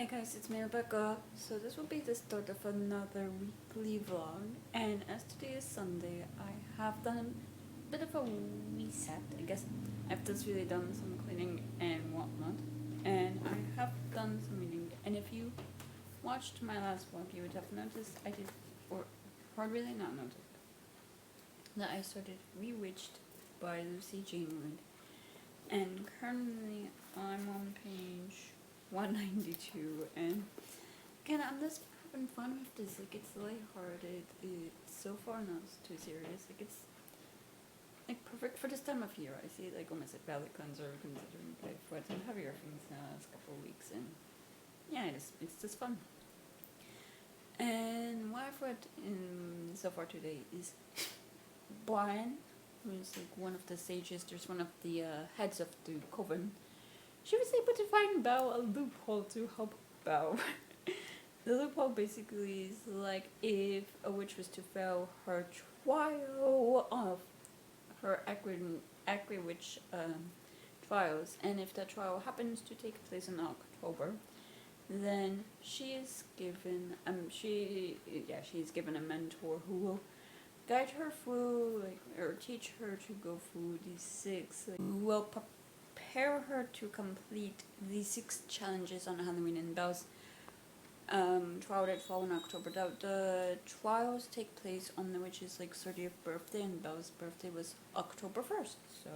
Hey guys, it's me Rebecca. So this will be the start of another weekly vlog, and as today is Sunday, I have done a bit of a reset. I guess I've just really done some cleaning and whatnot, and I have done some reading. And if you watched my last vlog, you would have noticed I did, or really not noticed, that I started Rewitched by Lucy Jane Wood, and currently I'm on page 192, and again, I'm just having fun with this. Like, it's lighthearted. It's so far not too serious. Like, it's like perfect for this time of year. I see it like almost a palate cleanser, considering I've read some heavier things in the last couple of weeks, and yeah, it's just fun. And what I've read in so far today is Brian, who's like one of the sages. There's one of the heads of the coven. She was able to find Bao a loophole to help Bao. The loophole basically is like if a witch was to fail her trial of her Witch trials, and if that trial happens to take place in October, then she is given she's given a mentor who will guide her through, like, or teach her to go through these six, like, who will prepare her to complete these 6 challenges on Halloween. And Belle's trial that fall in October. The trials take place on the witch's like 30th birthday, and Belle's birthday was October 1st. So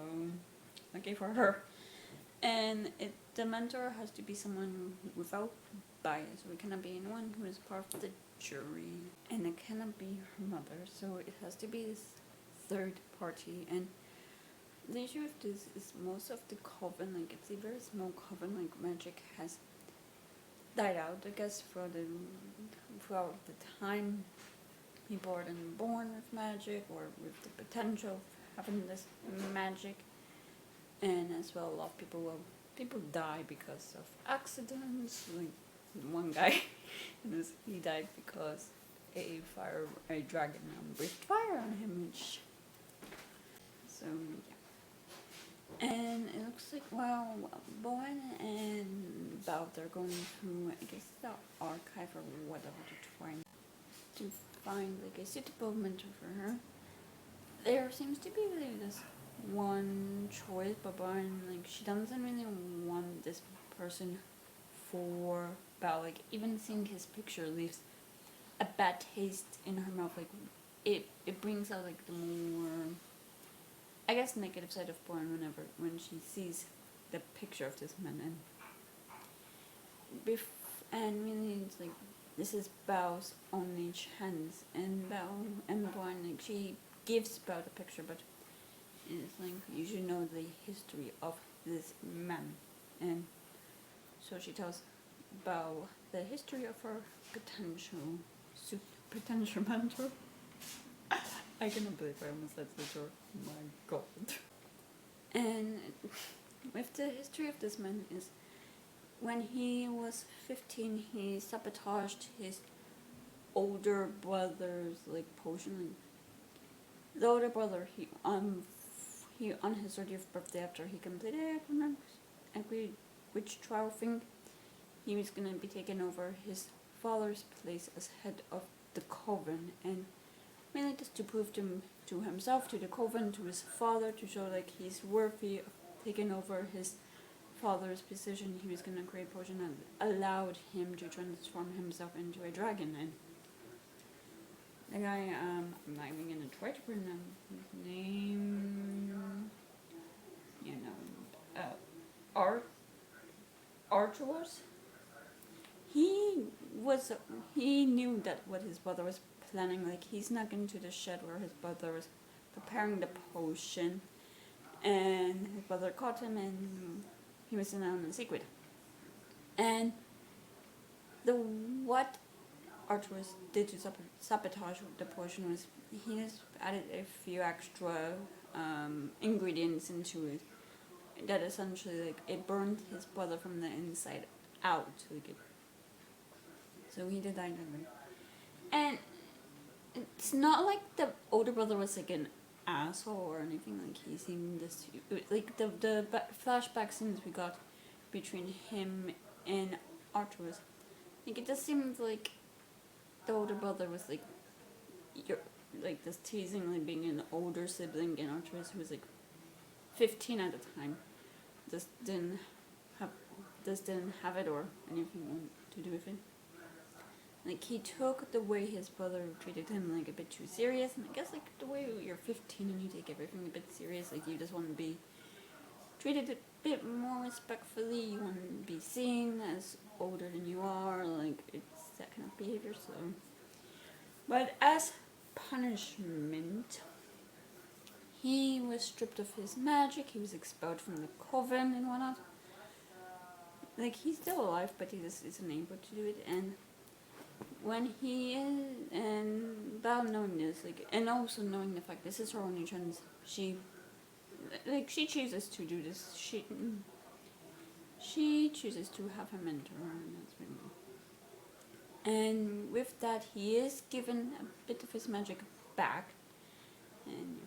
lucky for her. And the mentor has to be someone without bias, so it cannot be anyone who is part of the jury, and it cannot be her mother, so it has to be this third party. And the issue with this is most of the coven, like, it's a very small coven, like, magic has died out, I guess, throughout the time people are then born with magic, or with the potential of having this magic. And as well, a lot of people die because of accidents. Like one guy, he died because a dragon breathed fire on him, which, so yeah. And it looks like, well, Bowen and Bao, they're going through, I guess, the archive or whatever, to try to find like a suitable mentor for her. There seems to be like this one choice, but Brian, like, she doesn't really want this person for Bao. Like, even seeing his picture leaves a bad taste in her mouth. Like, it brings out like the more, I guess, negative side of Brian when she sees the picture of this man. And really, it's like, this is Bao's only chance, and Brian, like, she gives Bao the picture, but it's like, you should know the history of this man. And so she tells Bao the history of her potential mentor. I cannot believe I almost said mentor. My god. And with the history of this man is, when he was 15, he sabotaged his older brother's like potion. The older brother, he on his 30th birthday, after he completed which trial thing, he was gonna be taking over his father's place as head of the coven, and mainly just to prove to himself, to the coven, to his father, to show like he's worthy of taking over his father's position. He was gonna create a potion that allowed him to transform himself into a dragon. And the guy, I'm not even gonna try to pronounce his name, Archelaus. He knew that what his brother was planning. Like, he snuck into the shed where his brother was preparing the potion, and his brother caught him, and he was in on a secret. And what Archelaus did to sabotage the potion was, he just added a few extra ingredients into it that essentially, like, it burned his brother from the inside out. Like, so he did that. And it's not like the older brother was like an asshole or anything. Like, he seemed this, like, the flashback scenes we got between him and Archelaus Like it just seemed like the older brother was like you're like this teasing like being an older sibling, and Artemis who was like 15 at the time just have didn't have it or anything to do with it. Like he took the way his brother treated him like a bit too serious, and I guess like the way you're 15 and you take everything a bit serious, like you just want to be treated a bit more respectfully. You want to be seen as older than you are. Like it's that kind of behavior. So, but as punishment, he was stripped of his magic. He was expelled from the coven and whatnot. Like he's still alive, but he just isn't able to do it. And when he is, and Val knowing this, like, and also knowing the fact this is her only chance, she chooses to do this. She chooses to have a mentor, and that's very well. And with that, he is given a bit of his magic back, and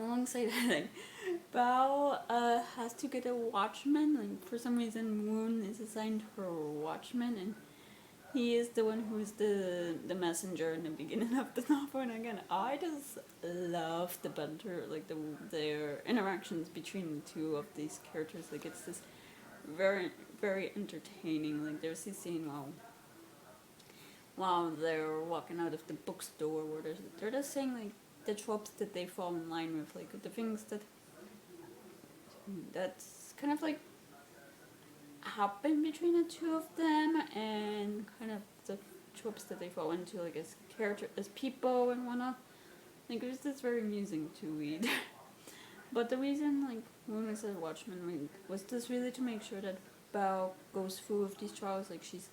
alongside that, like, Bao has to get a watchman. Like for some reason, Moon is assigned her watchman, and he is the one who's the messenger in the beginning of the novel. And again, I just love the banter, like their interactions between the two of these characters. Like it's just very very entertaining. Like there's this scene while they're walking out of the bookstore where they're just saying like the tropes that they fall in line with, like the things that's kind of like happen between the two of them, and kind of the tropes that they fall into, like as character, as people and whatnot. Like it was just very amusing to read. But the reason like when we said Watchmen, like, was just really to make sure that Bao goes through with these trials. Like she's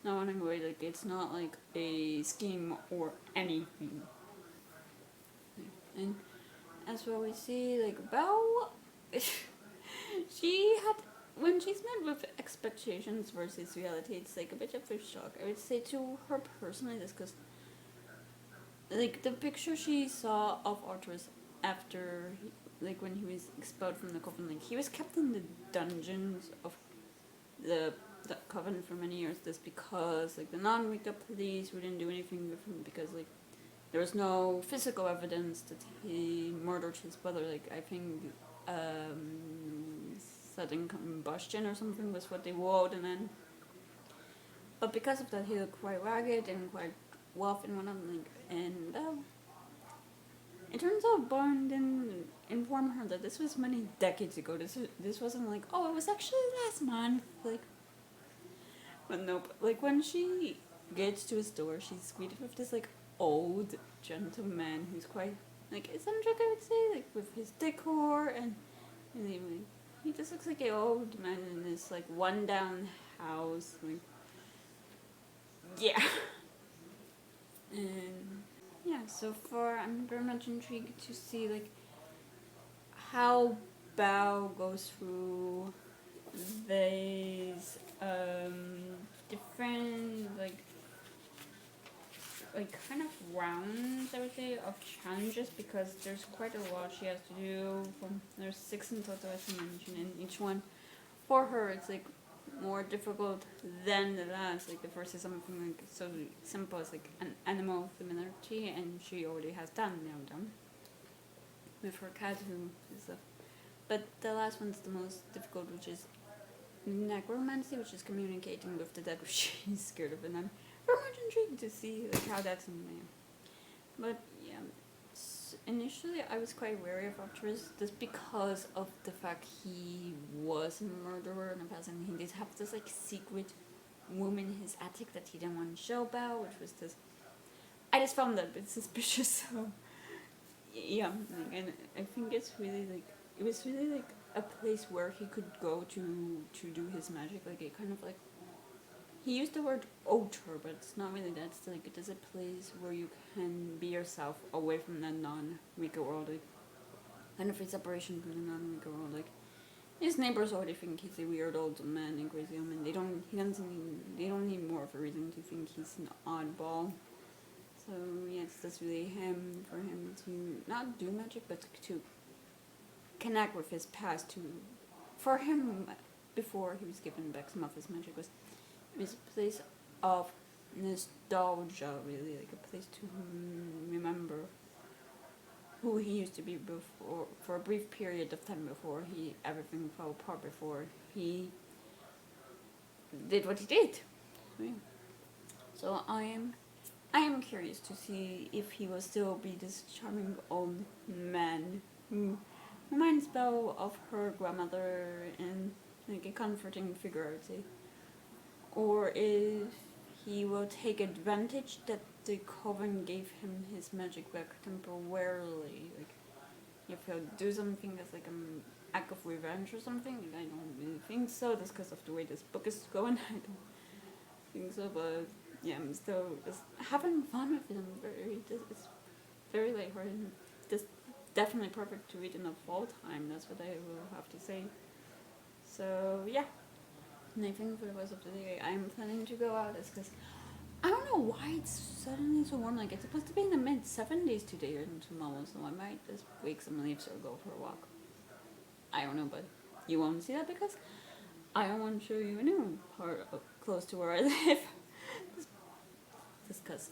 not running away. Like it's not like a scheme or anything. And as well we see like Bao, she had, when she's met with expectations versus reality, it's like a bit of a shock. I would say to her personally, this because like the picture she saw of Arthur's after, like when he was expelled from the coven, like he was kept in the dungeons of the coven for many years, just because like the non-Wicca police wouldn't do anything with him, because like there was no physical evidence that he murdered his brother. Like I think sudden combustion or something was what they wrote, and then but because of that he looked quite ragged and quite rough and whatnot. Like, and it turns out Bond didn't inform her that this was many decades ago. This wasn't like, oh, it was actually last month. Like, but nope. Like when she gets to a store, she's greeted with this like old gentleman who's quite like eccentric, I would say, like with his decor, and anyway, he just looks like an old man in this like one down house. Like, yeah. And yeah, so far I'm very much intrigued to see like how Bao goes through these different like kind of rounds, I would say, of challenges, because there's quite a lot she has to do. There's 6 in total, as I mentioned, and each one for her it's like more difficult than the last. Like the first is something like so simple as like an animal familiarity, and she already has now done with her cat, who is a. But the last one's the most difficult, which is necromancy, which is communicating with the dead, which she's scared of, and I'm very much intrigued to see like how that's in there. But yeah, initially I was quite wary of Arcturus just because of the fact he was a murderer in the past, and he did have this like secret room in his attic that he didn't want to show about, which was this. I just found that a bit suspicious. So yeah, like, and I think it's really like it was really like a place where he could go to do his magic. Like it kind of like. He used the word altar, but it's not really that. It's like it is a place where you can be yourself away from the non-Wicca world, like kind of a separation from the non-Wicca world. Like his neighbors already think he's a weird old man and crazy woman. They don't need more of a reason to think he's an oddball. So yeah, it's just really for him to not do magic, but to connect with his past. For him, before he was given back some of his magic, was is a place of nostalgia, really, like a place to remember who he used to be before, for a brief period of time before everything fell apart, before he did what he did. Yeah. So I am curious to see if he will still be this charming old man who reminds Belle of her grandmother and like a comforting figure, I would say, or if he will take advantage that the coven gave him his magic back temporarily, like if he'll do something as like an act of revenge or something. I don't really think so, just because of the way this book is going. I don't think so, but yeah, I'm still just having fun with it. It's very lighthearted. Just definitely perfect to read in the fall time. That's what I will have to say. So yeah, and I think for the rest of the day, I'm planning to go out. It's because I don't know why it's suddenly so warm. Like, it's supposed to be in the mid-70s today and tomorrow, so I might just wake some leaves or go for a walk. I don't know, but you won't see that because I don't want to show you a new part of close to where I live. Just cause.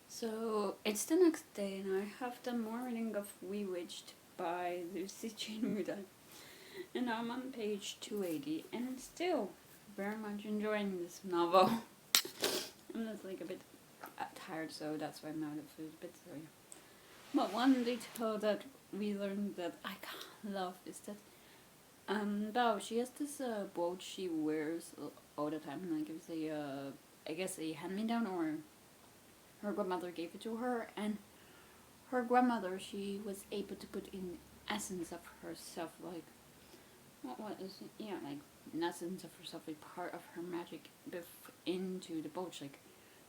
So it's the next day, and I have done more reading of Bewitched by Lucy Jane Wood, and I'm on page 280, and still very much enjoying this novel. I'm just like a bit tired, so that's why I'm not a bit sorry. But one detail that we learned that I love is that Bao, she has this brooch she wears all the time, like it's a I guess a hand-me-down, or her grandmother gave it to her, and her grandmother, she was able to put in essence of herself, like what is it? Yeah, like an essence of herself, a part of her magic into the brooch. Like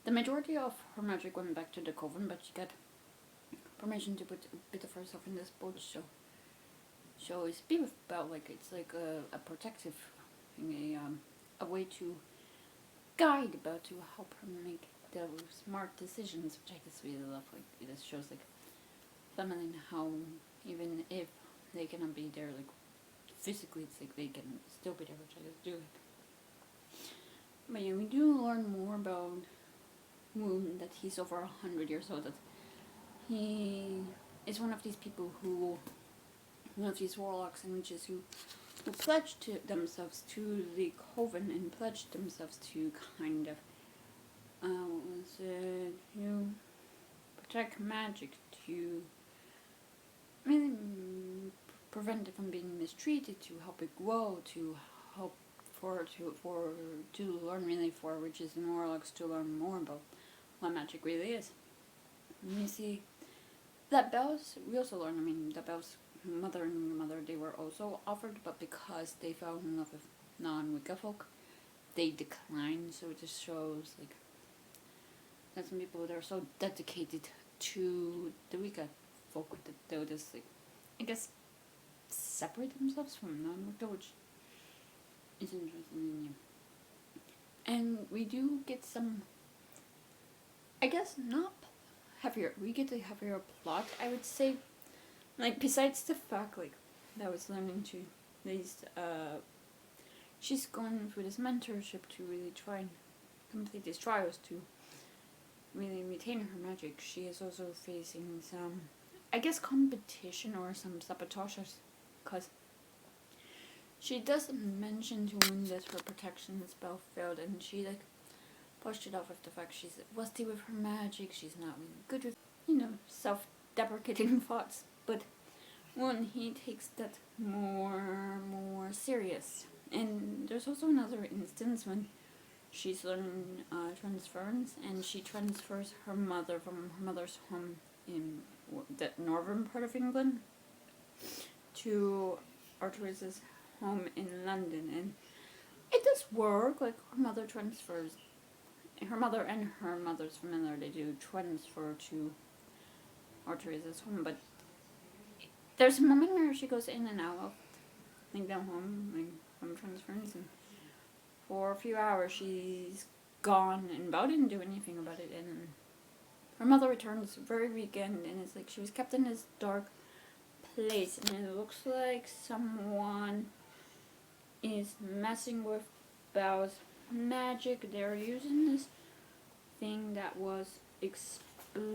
the majority of her magic went back to the coven, but she got permission to put a bit of herself in this brooch. So it's be with Belle, like it's like a protective thing, a way to guide Belle, to help her make the smart decisions, which I just really love. Like it just shows like feminine, how even if they cannot be there like physically, it's like they can still be there, which I just do like. But yeah, we do learn more about Moon, that he's over 100 years old, that he is one of these people who, one of these warlocks and witches who pledged to themselves to the coven and pledged themselves to kind of to protect magic, to really prevent it from being mistreated, to help it grow, to help to learn, really, for witches and warlocks to learn more about what magic really is. And you see that Belle's, we also learn, I mean, that Belle's mother and mother, they were also offered, but because they fell in love with non-Wicca folk, they declined. So it just shows like that some people that are so dedicated to the Wicca folk that they'll just like, I guess, separate themselves from non-Wicca, which is interesting. And we do get some, I guess, not heavier. We get a heavier plot, I would say. Like, besides the fact, like, that I was learning to, these, she's going through this mentorship to really try and complete these trials to really retain her magic. She is also facing some, I guess, competition or some sabotages, because she does mention to Moon that her protection spell failed, and she, like, pushed it off with the fact she's rusty with her magic, she's not really good with, self-deprecating thoughts. But when he takes that more serious. And there's also another instance when she's learning transference, and she transfers her mother from her mother's home in the northern part of England to Arteris's home in London, and it does work. Like, her mother transfers, her mother and her mother's familiar, they do transfer to Arteris's home, but there's a moment where she goes in and out of, like, their home, like, from transference, and for a few hours she's gone, and Bao didn't do anything about it, and her mother returns very weekend, and it's like she was kept in this dark place, and it looks like someone is messing with Bao's magic, they're using this thing that was explained.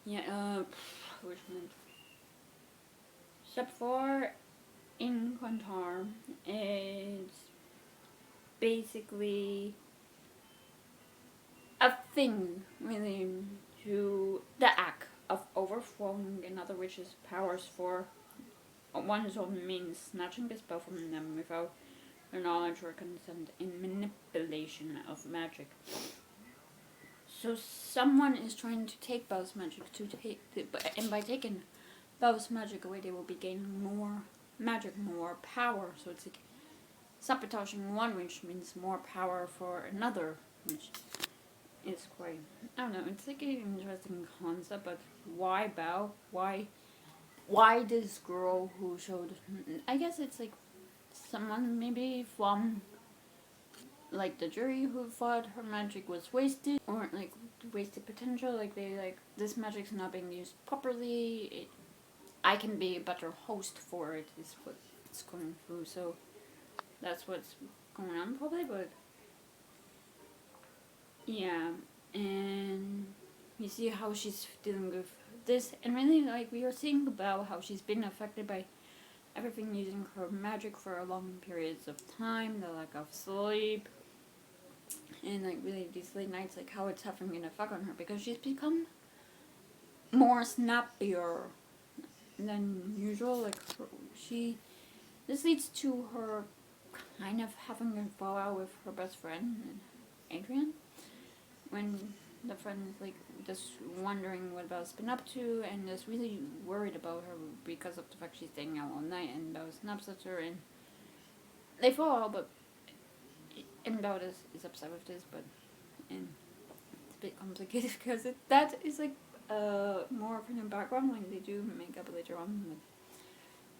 Yeah, which one? Step 4 in Qatar is basically a thing relating to the act of overthrowing another witch's powers for one's own means, snatching the spell from them without their knowledge or consent, in manipulation of magic. So someone is trying to take Belle's magic and by taking Belle's magic away, they will be gaining more magic, more power. So it's like sabotaging one witch means more power for another, which is quite, I don't know, it's like an interesting concept, but why Belle? Why this girl who showed, I guess it's like someone maybe from like the jury who thought her magic was wasted, or like wasted potential, like they like this magic's not being used properly. I can be a better host for it is what it's going through, so that's what's going on probably, but yeah, and you see how she's dealing with this, and really like we are seeing about how she's been affected by everything using her magic for long periods of time, the lack of sleep, and like really these late nights, like how it's having an effect on her because she's become more snappier than usual. Like this leads to her kind of having a fallout with her best friend, Adrian, when the friend is like just wondering what Belle's been up to and just really worried about her because of the fact she's staying out all night, and Belle snaps at her and they fall, and Belle is upset with this, but and it's a bit complicated because that is like more of in the background, like they do make up later on, but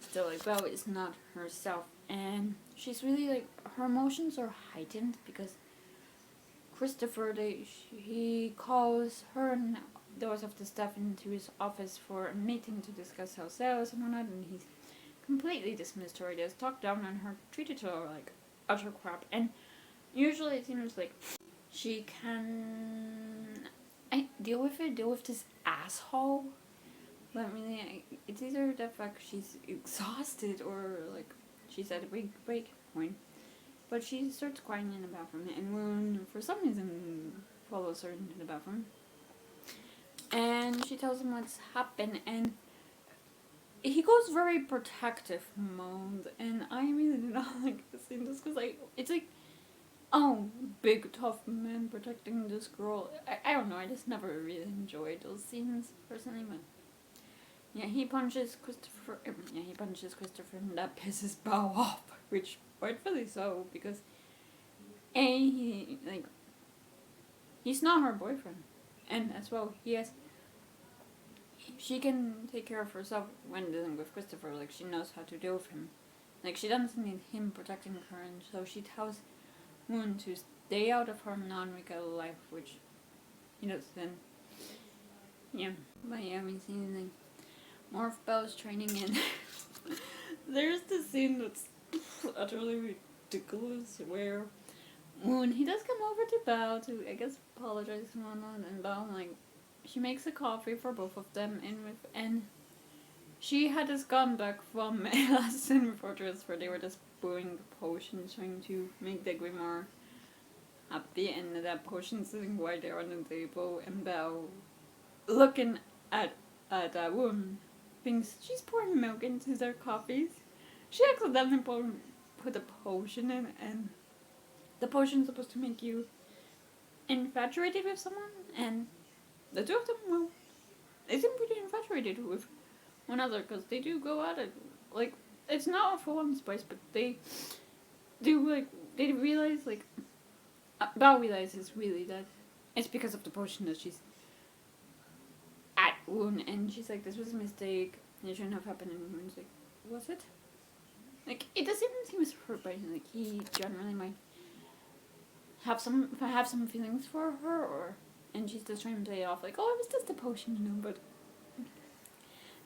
still like Belle is not herself, and she's really like her emotions are heightened because Christopher, he calls her and those of the staff into his office for a meeting to discuss how sales and whatnot, and he's completely dismissed her ideas, talked down on her, treated her like utter crap, and usually it seems like she can deal with this asshole, but really it's either the fact she's exhausted or like she's at a break point. But she starts crying in the bathroom, and Moon, for some reason, follows her into the bathroom. And she tells him what's happened, and he goes very protective mode, and I really did not like the scene just because it's like, oh, big tough man protecting this girl. I don't know, I just never really enjoyed those scenes personally, but yeah, he punches Christopher, and that pisses Bao off, which rightfully so, because he's not her boyfriend, and as well she can take care of herself when dealing with Christopher. Like she knows how to deal with him, like she doesn't need him protecting her, and so she tells Moon to stay out of her non-regal life, which he does. Then yeah, but yeah, we see like more of Belle's training, and there's this scene that's utterly ridiculous where Moon, he does come over to Belle to, I guess, apologize and whatnot, and Belle, like, she makes a coffee for both of them, and she had just gone back from a lesson fortress where they were just brewing the potion, trying to make the Grimoire happy, and that potion sitting right there on the table, and Belle looking at that woman thinks she's pouring milk into their coffees. She accidentally put a potion in, and the potion's supposed to make you infatuated with someone, and the two of them, well, they seem pretty infatuated with one another because they do go at it. Like, it's not for one spice, but they do, like, they realize, like, Bao realizes really that it's because of the potion that she's at Woon, and she's like, this was a mistake, it shouldn't have happened, and Woon's like, was it? Like, it doesn't even seem as hurt by him, like, he generally might have some feelings for her, or, and she's just trying to play it off, like, oh, it was just a potion, you know, but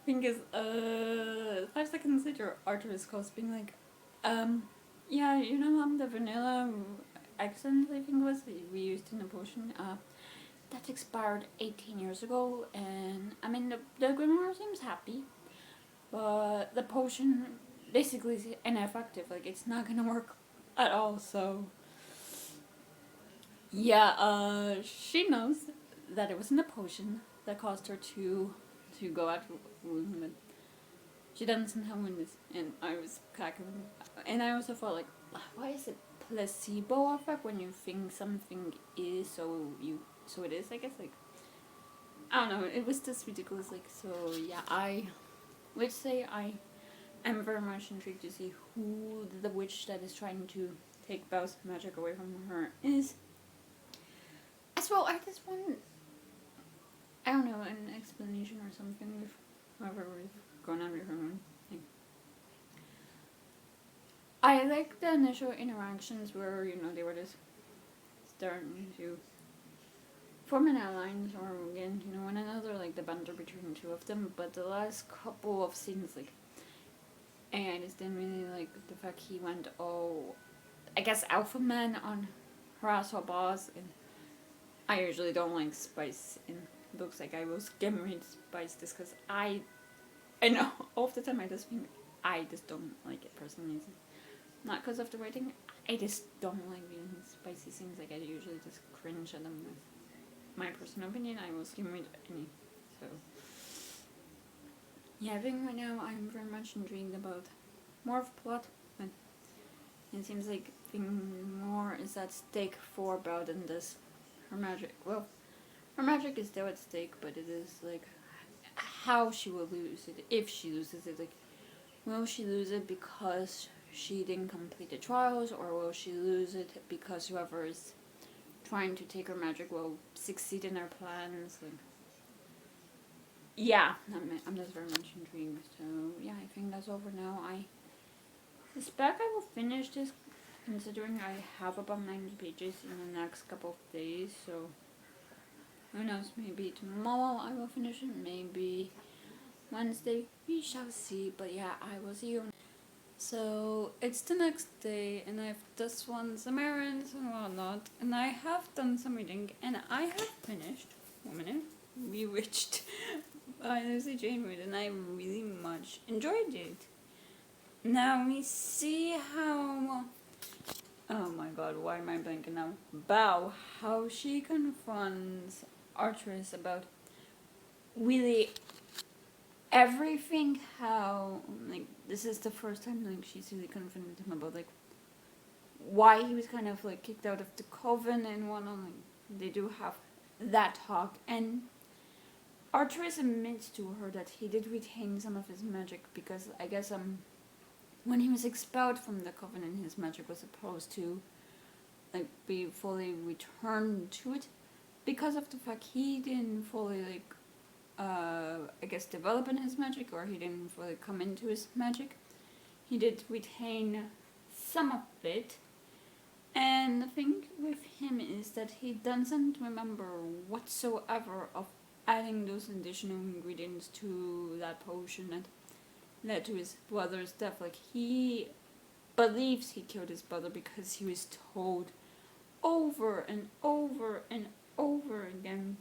thing is, 5 seconds later, Arthur is close, being like, Yeah, the vanilla accent I think was we used in the potion. That expired 18 years ago, and I mean the grimoire seems happy, but the potion basically is ineffective. Like it's not gonna work at all. So yeah, she knows that it wasn't a potion that caused her to go out with. She doesn't have this, and I was cackling. And I also felt like, why is it placebo effect when you think something is so it is? I guess like I don't know. It was just ridiculous. Like so, yeah. I would say I am very much intrigued to see who the witch that is trying to take Belle's magic away from her is. As well, I just want I don't know an explanation or something with whoever is going on with her. I like the initial interactions where, they were just starting to form an alliance or again, one another, like the banter between the two of them, but the last couple of scenes, like, and I just didn't really like the fact he went, I guess alpha man on harass her boss, and I usually don't like spice in books, like I will skim read spice just because I know, all the time I just think, I just don't like it personally. Not because of the writing, I just don't like reading spicy things. Like I usually just cringe at them. That's my personal opinion. I will skim read any. So yeah, I think right now I'm very much intrigued about more of plot, but it seems like more is at stake for Belle than this. Her magic. Well, her magic is still at stake, but it is like how she will lose it if she loses it. Like, will she lose it because she didn't complete the trials, or will she lose it because whoever is trying to take her magic will succeed in their plans? Like, yeah, I'm just very much intrigued. So yeah, I think that's over now. I suspect I will finish this, considering I have about 90 pages in the next couple of days. So who knows? Maybe tomorrow I will finish it. Maybe Wednesday. We shall see. But yeah, I will see you. So it's the next day, and I've just won some errands and whatnot, and I have done some reading, and I have finished 1 minute Bewitched by Lucy Jane Wood, and I really much enjoyed it. Now we see how, oh my god, why am I blanking now? Bao, how she confronts Artemis about really everything, how like this is the first time like she's really confronted him about like why he was kind of like kicked out of the coven and whatnot. Like, they do have that talk, and Artemis admits to her that he did retain some of his magic because I guess when he was expelled from the coven and his magic was supposed to like be fully returned to it, because of the fact he didn't fully like I guess develop in his magic, or he didn't fully come into his magic. He did retain some of it, and the thing with him is that he doesn't remember whatsoever of adding those additional ingredients to that potion that led to his brother's death. Like, he believes he killed his brother because he was told over and over and over again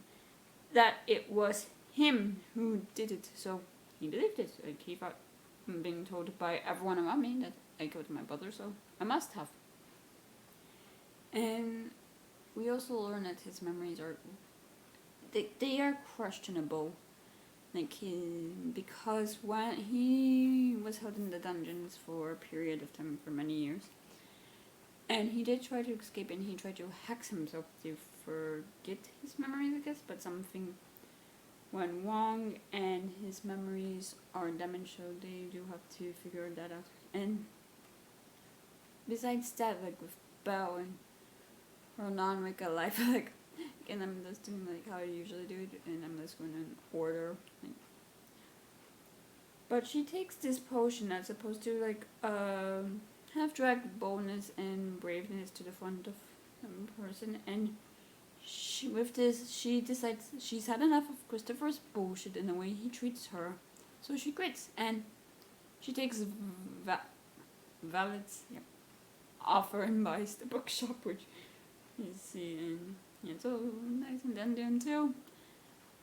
that it was him who did it. So he believed it. Like, he thought, being told by everyone around me that I killed my brother, so I must have. And we also learn that his memories are they are questionable. Like, because when he was held in the dungeons for a period of time, for many years, and he did try to escape, and he tried to hex himself to forget his memories, I guess, but something went wrong, and his memories are damaged, so they do have to figure that out. And besides that, like with Belle and her non-Wicca life, like, and I'm just doing like how I usually do it, and I'm just going in order. Like, but she takes this potion that's supposed to like have drag boldness and braveness to the front of a person, and with this she decides she's had enough of Christopher's bullshit and the way he treats her, so she quits, and she takes Valets, yep. Offer and buys the bookshop, which you see, and yeah, it's all nice and dandy until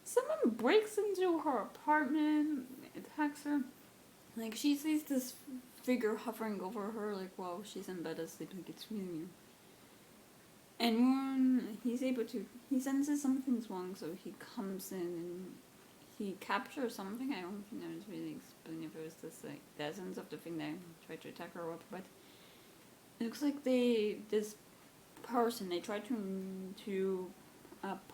someone breaks into her apartment, attacks her. Like, she sees this figure hovering over her, like, while she's in bed asleep, like, it's really weird. And when he senses something's wrong, so he comes in and he captures something. I don't think I was really explaining if it was just, like, the essence of the thing that tried to attack her with, but it looks like this person, they tried to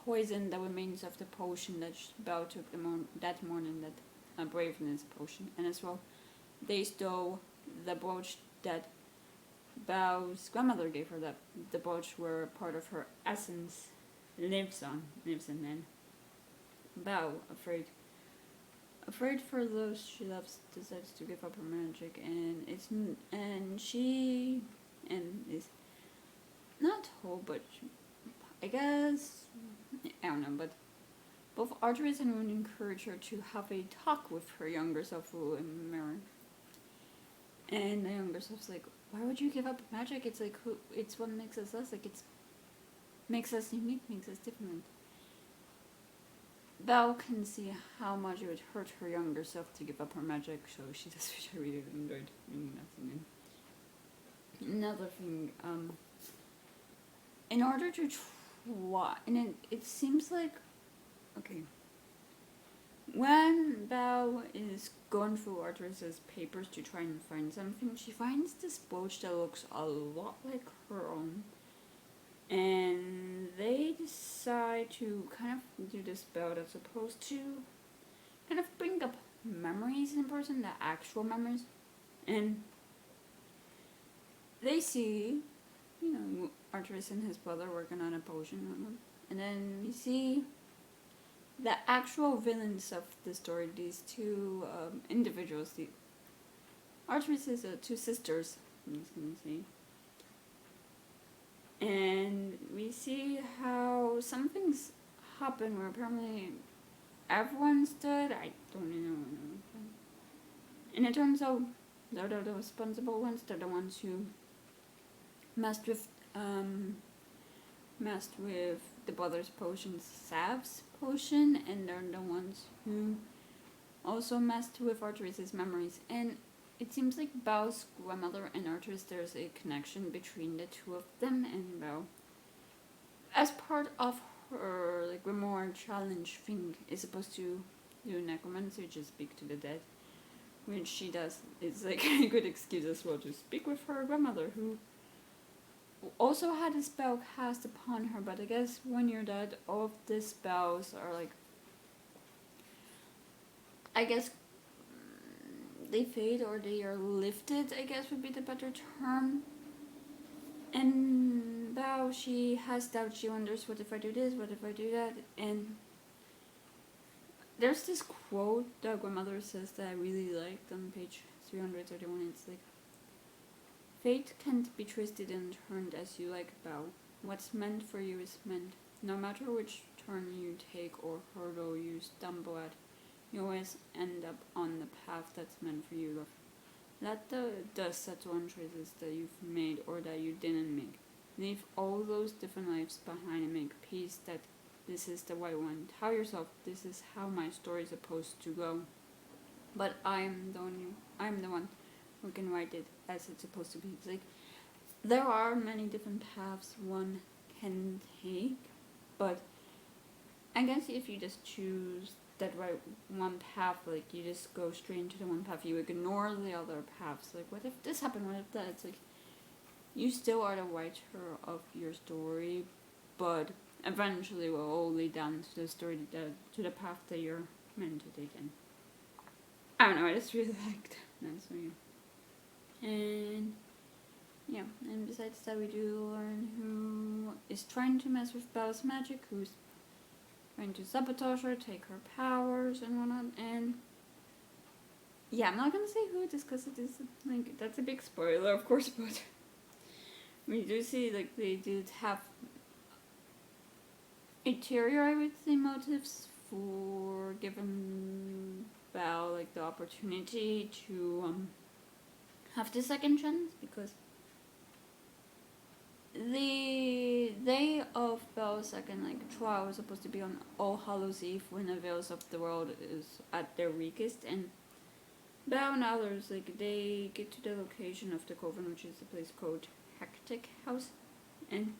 poison the remains of the potion that Belle took that morning, that braveness potion, and as well, they stole the brooch that Belle's grandmother gave her. That the brooch where part of her essence lives in, and Belle, afraid for those she loves, decides to give up her magic, and she is not told, but I guess, I don't know, but both Artemis and Moon encourage her to have a talk with her younger self who in mirror. And the younger self's like, why would you give up magic? It's like, it's what makes us us. Like, it's makes us unique, makes us different. Belle can see how much it would hurt her younger self to give up her magic, so she does, which I really enjoyed reading that thing. Another thing, in order to try, and it seems like, okay, when Belle is going through Artemis's papers to try and find something, she finds this brooch that looks a lot like her own. And they decide to kind of do this spell that's supposed to kind of bring up memories in person, the actual memories. And they see, Artemis and his brother working on a potion. And then we see the actual villains of the story, these two individuals, Artemis's two sisters, I'm just gonna say. And we see how some things happen where apparently everyone's dead. I don't know. And it turns out they're the responsible ones. They're the ones who messed with the brother's potion, Sav's potion, and they're the ones who also messed with Artemis's memories. And it seems like Belle's grandmother and Artemis, there's a connection between the two of them, and Belle, as part of her like grimoire challenge thing, is supposed to do necromancy, just speak to the dead, which she does. It's like a good excuse as well to speak with her grandmother, who also had a spell cast upon her, but I guess when you're dead, all of the spells are like, I guess they fade or they are lifted, I guess would be the better term. And Bao, she has doubt, she wonders, what if I do this, what if I do that? And there's this quote that grandmother says that I really liked on page 331. It's like, fate can't be twisted and turned as you like, Bao. What's meant for you is meant. No matter which turn you take or hurdle you stumble at, you always end up on the path that's meant for you, love. Let the dust settle on choices that you've made or that you didn't make. Leave all those different lives behind and make peace that this is the right one. Tell yourself, this is how my story is supposed to go. But I'm the one who can write it as it's supposed to be. It's like, there are many different paths one can take, but I guess if you just choose that right one path, like you just go straight into the one path, you ignore the other paths. Like, what if this happened? What if that? It's like, you still are the writer of your story, but eventually will all lead down to the story, to the path that you're meant to take in. I don't know, I just really liked that story. And yeah, and besides that, we do learn who is trying to mess with Belle's magic, who's trying to sabotage her, take her powers and whatnot. And yeah, I'm not gonna say who, just because it is like, that's a big spoiler, of course, but we do see like they did have ulterior, I would say, motives for giving Belle like the opportunity to have the second chance, because the day of Bell's second trial was supposed to be on All Hallows Eve, when the veils of the world is at their weakest, and Bell and others they get to the location of the coven, which is a place called Hectic House, and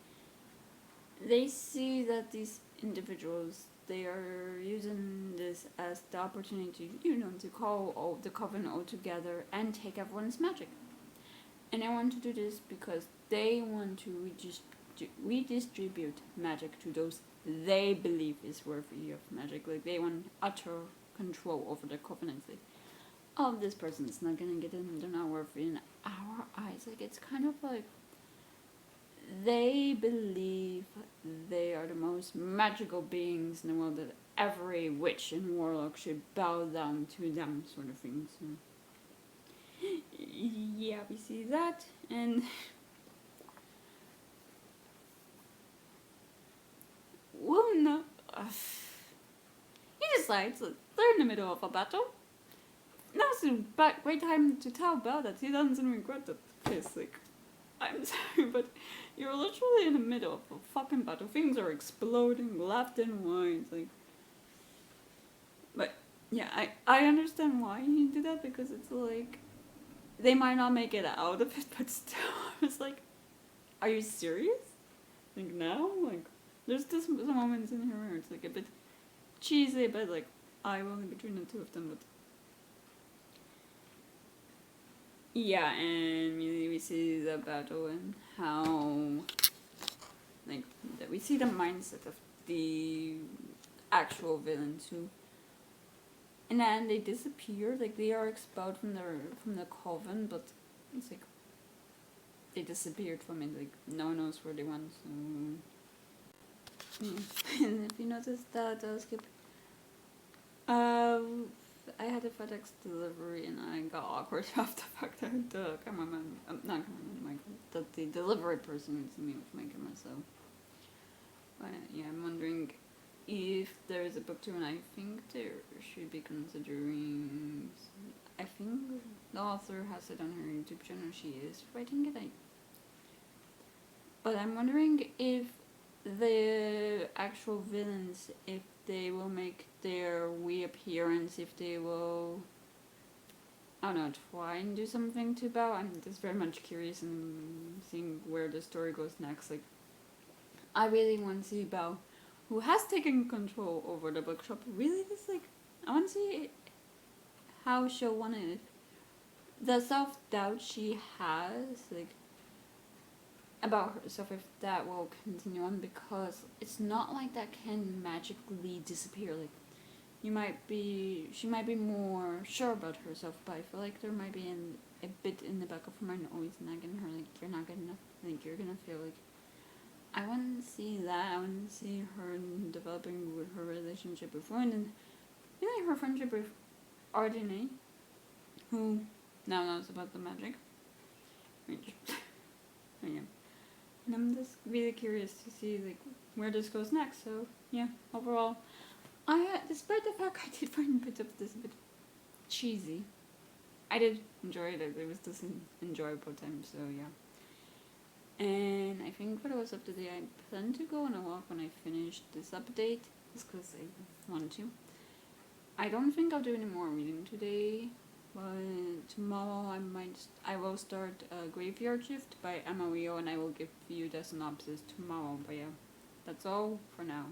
they see that these individuals, they are using this as the opportunity, to call all the coven all together and take everyone's magic. And they want to do this because they want to redistribute magic to those they believe is worthy of magic. They want utter control over the covenants. Oh, this person's not gonna get in, they're not worthy in our eyes. It's kind of like they believe they are the most magical beings in the world, that every witch and warlock should bow down to them, sort of thing. So yeah, we see that, and well, no, he decides that they're in the middle of a battle. Now's a great time to tell Belle that he doesn't regret it. It's I'm sorry, but you're literally in the middle of a fucking battle. Things are exploding left and right. But yeah, I understand why he did that, because it's they might not make it out of it, but still, I was are you serious? Now? There's just some moments in here where it's a bit cheesy, but eye-rolling between the two of them, but yeah, and we see the battle and how that we see the mindset of the actual villains who, and then they disappear. They are expelled from the coven, but it's they disappeared from it. No one knows where they went. So yeah. And if you notice that, I'll skip. I had a FedEx delivery and I got awkward after the fact that the cameraman, that the delivery person was me with my camera. So yeah, I'm wondering if there is a book tour, and I think there should be considering. I think the author has it on her YouTube channel. She is writing it. But I'm wondering if the actual villains, if they will make their reappearance, if they will, I don't know, try and do something to Bao. I'm just very much curious in seeing where the story goes next. I really want to see Bao, who has taken control over the bookshop, really just I want to see how she'll want it. The self-doubt she has, about herself, if that will continue on, because it's not that can magically disappear. She might be more sure about herself, but I feel there might be a bit in the back of her mind always nagging her, you're not good enough, you're gonna feel I want to see that. I want to see her developing with her relationship with Woon, and really her friendship with Ardene, who now knows about the magic. Yeah. And I'm just really curious to see where this goes next. So yeah, overall, despite the fact I did find a bit of this a bit cheesy, I did enjoy it. It was just an enjoyable time. So yeah. And I think for the rest of the day, I plan to go on a walk when I finish this update, just because I want to. I don't think I'll do any more reading today. But tomorrow I will start a Graveyard Shift by Emma Rio, and I will give you the synopsis tomorrow. But yeah, that's all for now.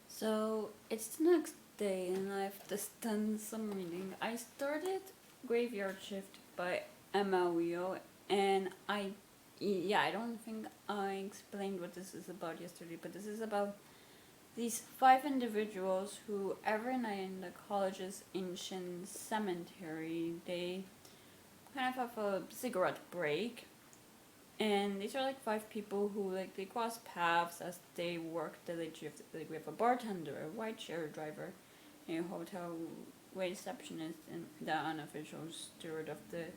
So it's the next day and I've just done some reading. I started Graveyard Shift by Emma Rio, and I don't think I explained what this is about yesterday, but this is about these 5 individuals who every night in the college's ancient cemetery, they kind of have a cigarette break. And these are 5 people who they cross paths as they work the late shift. We have a bartender, a rideshare driver, a hotel receptionist, and the unofficial steward of the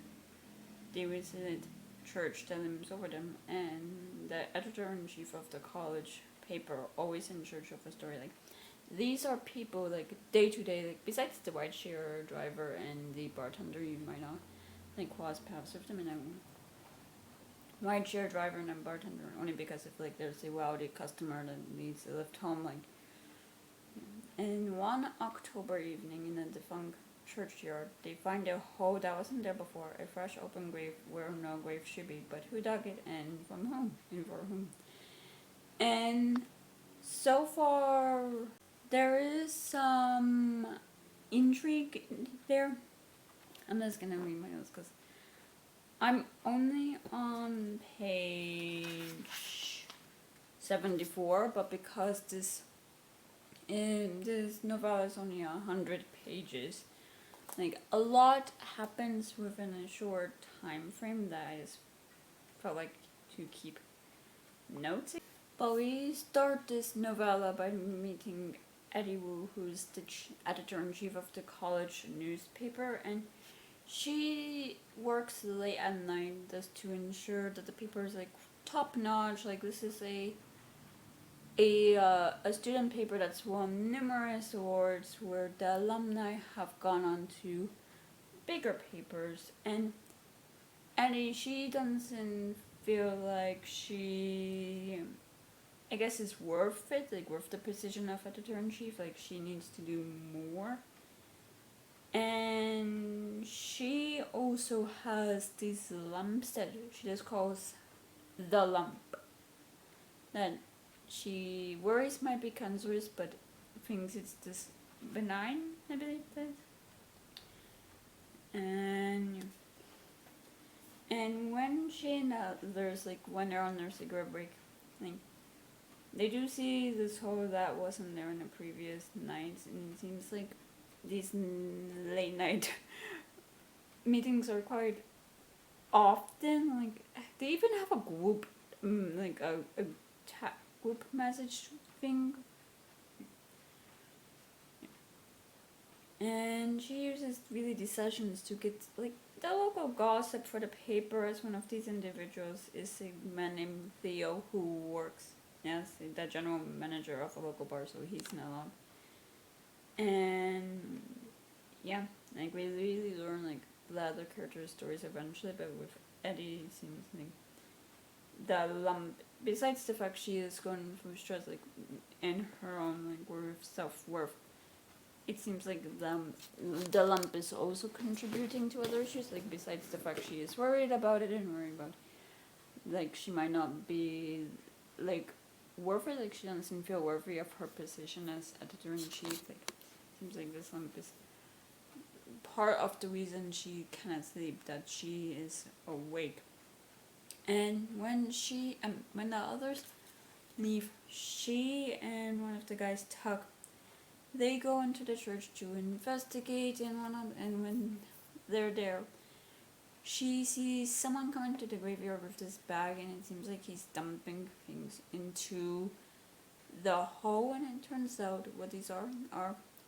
resident church that lives over them, and the editor-in-chief of the college paper, always in search of a story. These are people day to day, besides the rideshare driver and the bartender, you might know, like cross paths with them, and I might share driver and a bartender only because if like there's a rowdy customer that needs a lift home, like. And one October evening in a defunct churchyard, they find a hole that wasn't there before, a fresh open grave where no grave should be, but who dug it and from whom and for whom. And so far, there is some intrigue there. I'm just gonna read my notes because I'm only on page 74, but because this novella is only 100 pages, like a lot happens within a short time frame that I just felt like to keep notes. But we start this novella by meeting Eddie Wu, who's the editor-in-chief of the college newspaper, and she works late at night just to ensure that the paper is like top-notch. Like this is a student paper that's won numerous awards, where the alumni have gone on to bigger papers, and Eddie, she doesn't feel like she, I guess, is worth it, like worth the position of editor-in-chief. Like she needs to do more. And she also has these lumps that she just calls the lump, that she worries might be cancerous, but thinks it's this benign, I believe that. And when she and others, like when they're on their cigarette break, like they do see this hole that wasn't there in the previous nights, and it seems like these late night meetings are quite often. Like they even have a group, like a group message thing. And she uses really these sessions to get like the local gossip for the paper, as one of these individuals is a man named Theo who works as the general manager of a local bar, so he's not allowed. And yeah, like we really learn like the other characters' stories eventually, but with Eddie, it seems like the lump, besides the fact she is going through stress, like in her own like self-worth, it seems like the lump is also contributing to other issues, like besides the fact she is worried about it and worried about like she might not be like worth it, like she doesn't feel worthy of her position as editor-in-chief. Like seems like this lump is part of the reason she cannot sleep, that she is awake. And when when the others leave, she and one of the guys talk. They go into the church to investigate and whatnot, and when they're there, she sees someone come into the graveyard with this bag, and it seems like he's dumping things into the hole, and it turns out what these are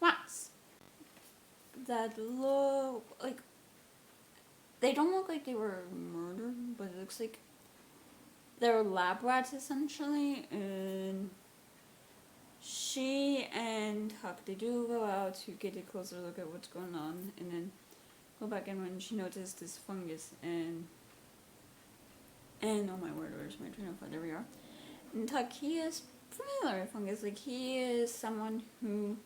rats that look like, they don't look like they were murdered, but it looks like they're lab rats essentially. And she and Huck, they do go out to get a closer look at what's going on, and then go back in when she noticed this fungus, and oh my word, where's my train of thought? There we are. And Huck, he is familiar with fungus, like he is someone who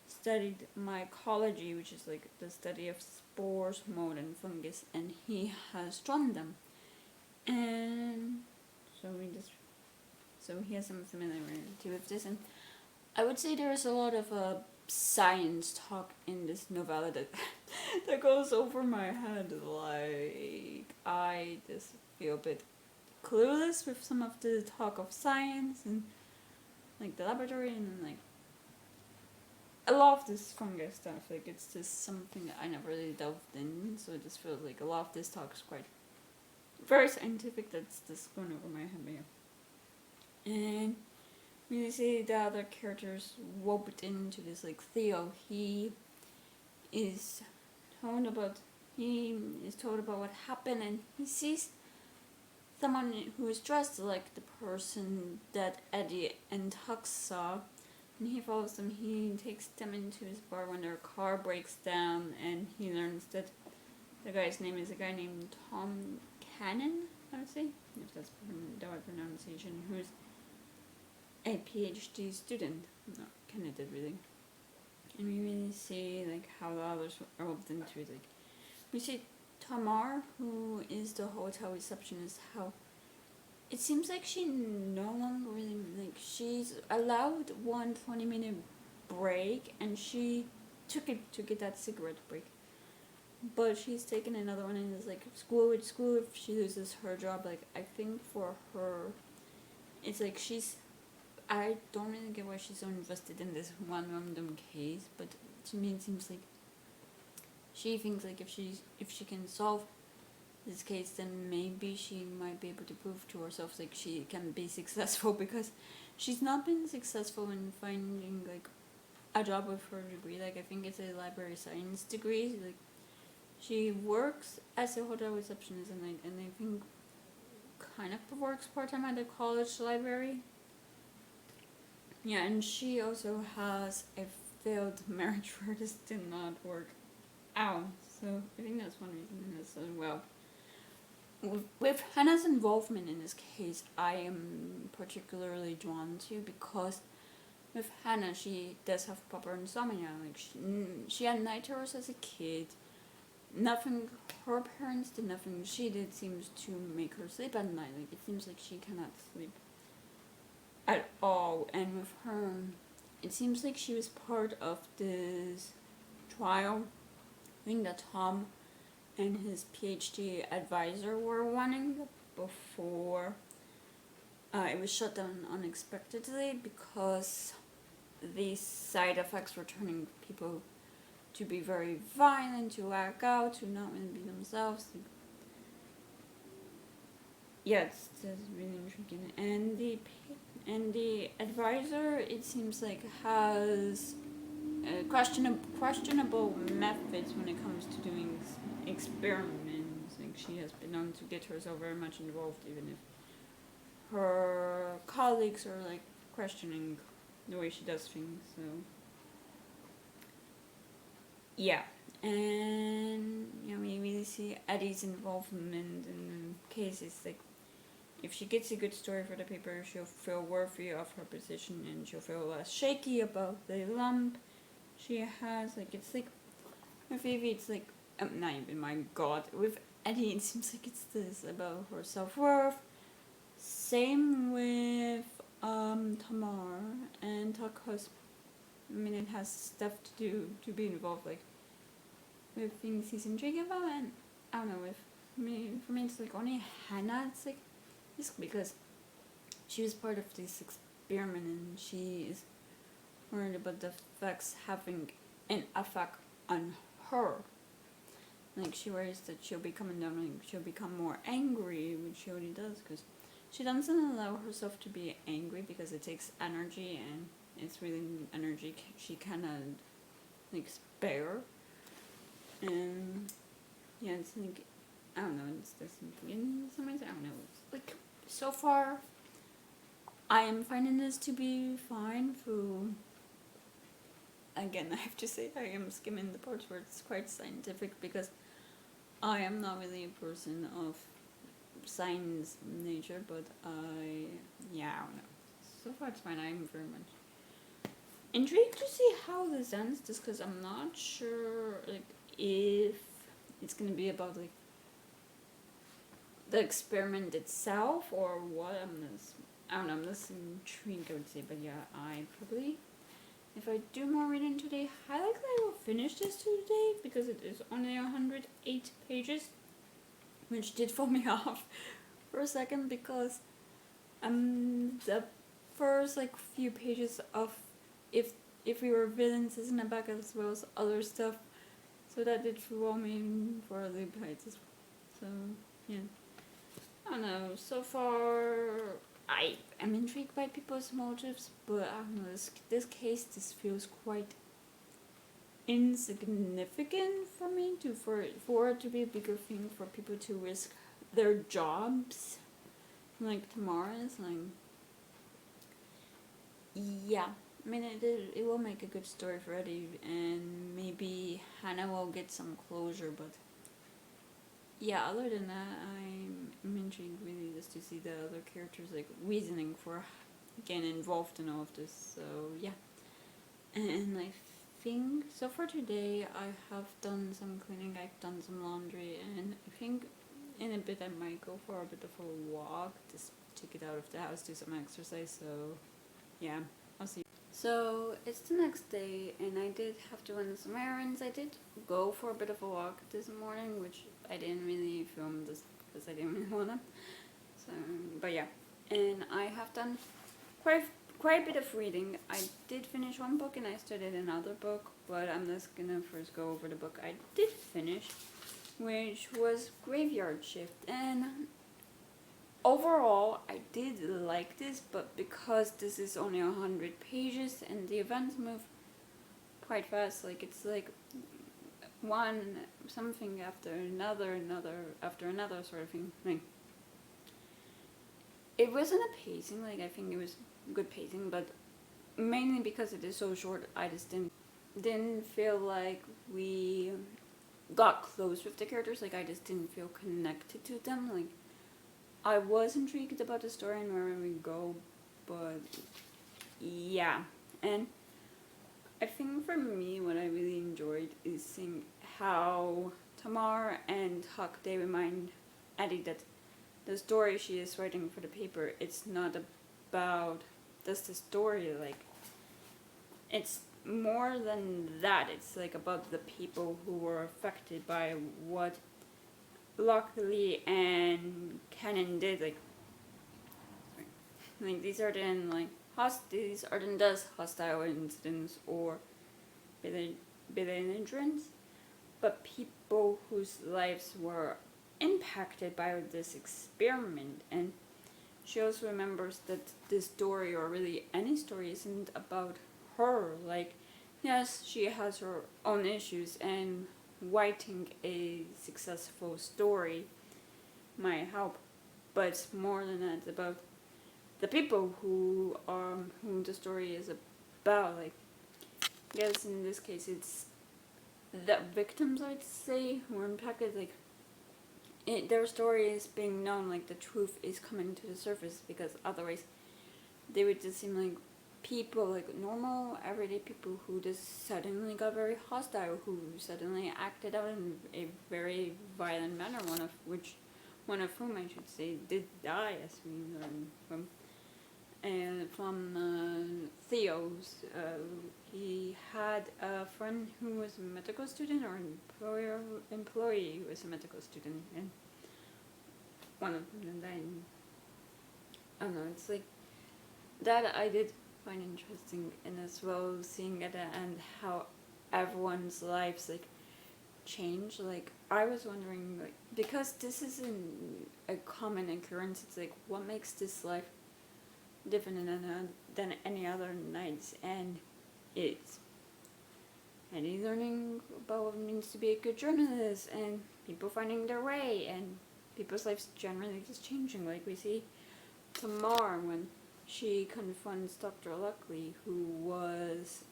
studied mycology, which is like the study of spores, mold, and fungus, and he has drawn them, and so he has some familiarity with this. And I would say there is a lot of science talk in this novella that that goes over my head. Like I just feel a bit clueless with some of the talk of science and like the laboratory, and like I love this fungus stuff. Like it's just something that I never really delved in, so it just feels like a lot of this talk is quite very scientific. That's just going over my head, yeah. And we see the other characters roped into this, like Theo. He is told about what happened, and he sees someone who is dressed like the person that Eddie and Huck saw, and he follows them. He takes them into his bar when their car breaks down, and he learns that the guy's name is a guy named Tom Cannon, I would say, if that's the right pronunciation, who's a PhD student, not candidate really. And we really see like how the others are rolled into it. Like we see Tamar, who is the hotel receptionist, how it seems like she no longer really, like, she's allowed one 20-minute break, and she took it to get that cigarette break. But she's taken another one, and it's like, school with school, if she loses her job, like, I think for her, it's like I don't really get why she's so invested in this one random case, but to me it seems like she thinks like if she can solve this case, then maybe she might be able to prove to herself like she can be successful, because she's not been successful in finding like a job with her degree. Like I think it's a library science degree. Like she works as a hotel receptionist, and I think kind of works part-time at the college library. Yeah, and she also has a failed marriage where this did not work out. So I think that's one reason in this as well. With Hannah's involvement in this case, I am particularly drawn to, because with Hannah, she does have proper insomnia. Like she had night terrors as a kid. Nothing her parents did, nothing she did seems to make her sleep at night. Like it seems like she cannot sleep at all. And with her, it seems like she was part of this trial. I think that Tom and his PhD advisor were wanting before it was shut down unexpectedly, because these side effects were turning people to be very violent, to act out, to not really be themselves. Yeah, it's really intriguing. And the advisor, it seems like, has questionable methods when it comes to doing experiments. Like she has been known to get herself very much involved, even if her colleagues are like questioning the way she does things. So yeah, and we really see Eddie's involvement in cases. Like if she gets a good story for the paper, she'll feel worthy of her position, and she'll feel less shaky about the lump she has. Like it's like with Evie, it's like not even, my god, with Eddie it seems like it's this about her self-worth. Same with Tamar and Takos. I mean, it has stuff to do to be involved, like with things he's intrigued about. And I don't know, with me, for me it's like only Hannah, it's like just because she was part of this experiment, and she is worried about the effects having an effect on her. Like she worries that she'll be coming down, like she'll become more angry, which she already does, because she doesn't allow herself to be angry, because it takes energy, and it's really energy she cannot like spare. And yeah, it's like, I don't know, it's just in some ways, I don't know, it's like so far I am finding this to be fine. Through, again, I have to say I am skimming the parts where it's quite scientific, because I am not really a person of science nature, but I don't know. So far it's fine. I'm very much intrigued to see how this ends, just because I'm not sure like if it's gonna be about like the experiment itself or what. I don't know, I'm less intrigued, I would say. But yeah, I probably, if I do more reading today, I likely will finish this today, because it is only 108 pages, which did throw me off for a second, because the first like few pages of if we were villains is in the back, as well as other stuff, so that did throw me for a loop. So yeah, I don't know. So far, I am intrigued by people's motives, but I don't know. This case feels quite insignificant for me for it to be a bigger thing, for people to risk their jobs like tomorrow's. Like, yeah, I mean it will make a good story for Eddie, and maybe Hannah will get some closure, but yeah, other than that, I'm intrigued really just to see the other characters like reasoning for getting involved in all of this. So yeah, and I think so for today I have done some cleaning, I've done some laundry, and I think in a bit I might go for a bit of a walk, just to get out of the house, do some exercise. So yeah, I'll see. So it's the next day, and I did have to run some errands. I did go for a bit of a walk this morning, which I didn't really film this because I didn't really want to. So, but yeah, and I have done quite quite a bit of reading. I did finish one book and I started another book, but I'm just gonna first go over the book I did finish, which was Graveyard Shift. And overall, I did like this, but because this is only 100 pages and the events move quite fast, like it's like one something after another after another sort of thing. Like, it wasn't a pacing, like I think it was good pacing, but mainly because it is so short, I just didn't feel like we got close with the characters. Like I just didn't feel connected to them. Like I was intrigued about the story and where we go, but yeah. And I think for me, what I really enjoyed is seeing how Tamar and Huck, they remind Addie that the story she is writing for the paper, it's not about just the story, like it's more than that. It's like about the people who were affected by what Lockley and Cannon did. Like these are then like these are then thus hostile incidents or belligerents, but people whose lives were impacted by this experiment. And she also remembers that this story, or really any story, isn't about her. Like, yes, she has her own issues, and writing a successful story might help, but it's more than that. It's about the people who the story is about. Like, yes, in this case, it's the victims, I'd say, who are impacted. Like, their story is being known, like the truth is coming to the surface, because otherwise they would just seem like people, like normal everyday people who just suddenly got very hostile, who suddenly acted out in a very violent manner, one of whom I should say did die, as we learn from Theo's. He had a friend who was a medical student, or employee who was a medical student, and one of them died. I don't know, it's like that I did find interesting, and as well seeing at the end how everyone's lives like change. Like I was wondering, like, because this isn't a common occurrence, it's like what makes this life different than any other nights, and it's Eddie learning about what it means to be a good journalist, and people finding their way, and people's lives generally just changing. Like we see Tamar when she confronts Dr. Luckley, who was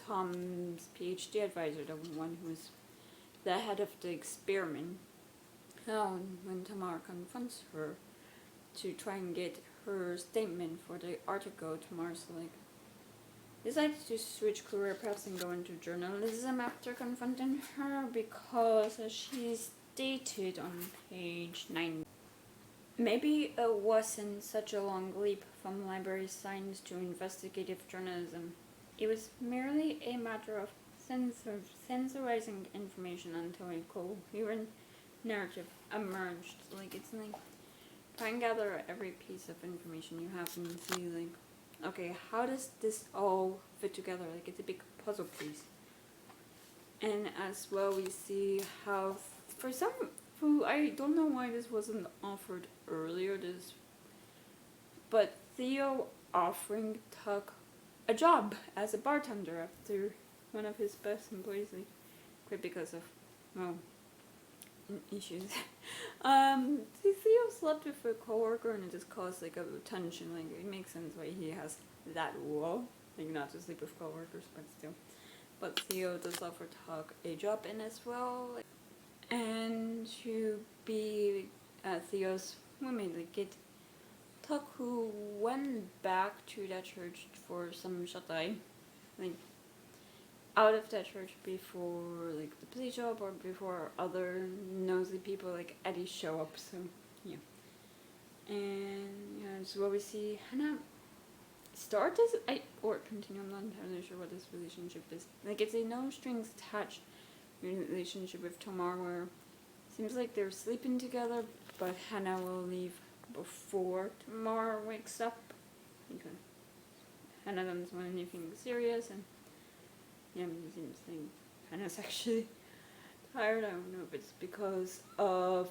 Tom's PhD advisor, the one who was the head of the experiment. When Tamar confronts her to try and get her statement for the article, Tamar's like decides to switch career paths and go into journalism after confronting her, because as she stated on page 9, maybe it wasn't such a long leap from library science to investigative journalism. It was merely a matter of sensorizing information until a coherent narrative emerged. Like, it's like try and gather every piece of information you have and see, like, okay, how does this all fit together? Like, it's a big puzzle piece. And as well, we see how, for some who, I don't know why this wasn't offered earlier, but Theo offering Tuck a job as a bartender after one of his best employees like quit because of, well, issues. Theo slept with a coworker and it just caused like a tension. Like, it makes sense why he has that rule, like not to sleep with coworkers, but still. But Theo does offer Tuck a job in as well. and to be Theo's roommate. Like it took who went back to that church for some short time, like out of that church before like the police show up or before other nosy people like Eddie show up. So yeah, and yeah, so what we see Hannah start as or continue. I'm not entirely sure what this relationship is. Like it's a no strings attached relationship with Tamar, where it seems like they're sleeping together, but Hannah will leave before Tamar wakes up. Okay. Hannah doesn't want anything serious, and yeah, it seems like Hannah's actually tired. I don't know if it's because of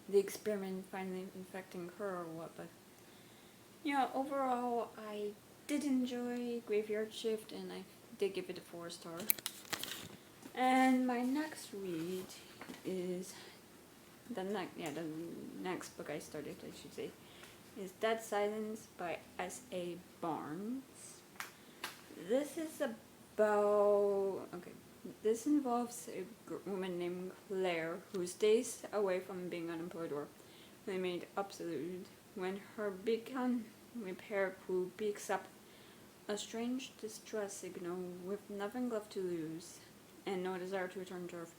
the experiment finally infecting her or what, but yeah, overall I did enjoy Graveyard Shift, and I did give it a 4-star. And my next read is the next book I started, I should say, is Dead Silence by S.A. Barnes. This is this involves a woman named Claire who stays away from being unemployed or really made absolute when her beacon repair crew picks up a strange distress signal with nothing left to lose and no desire to return to Earth.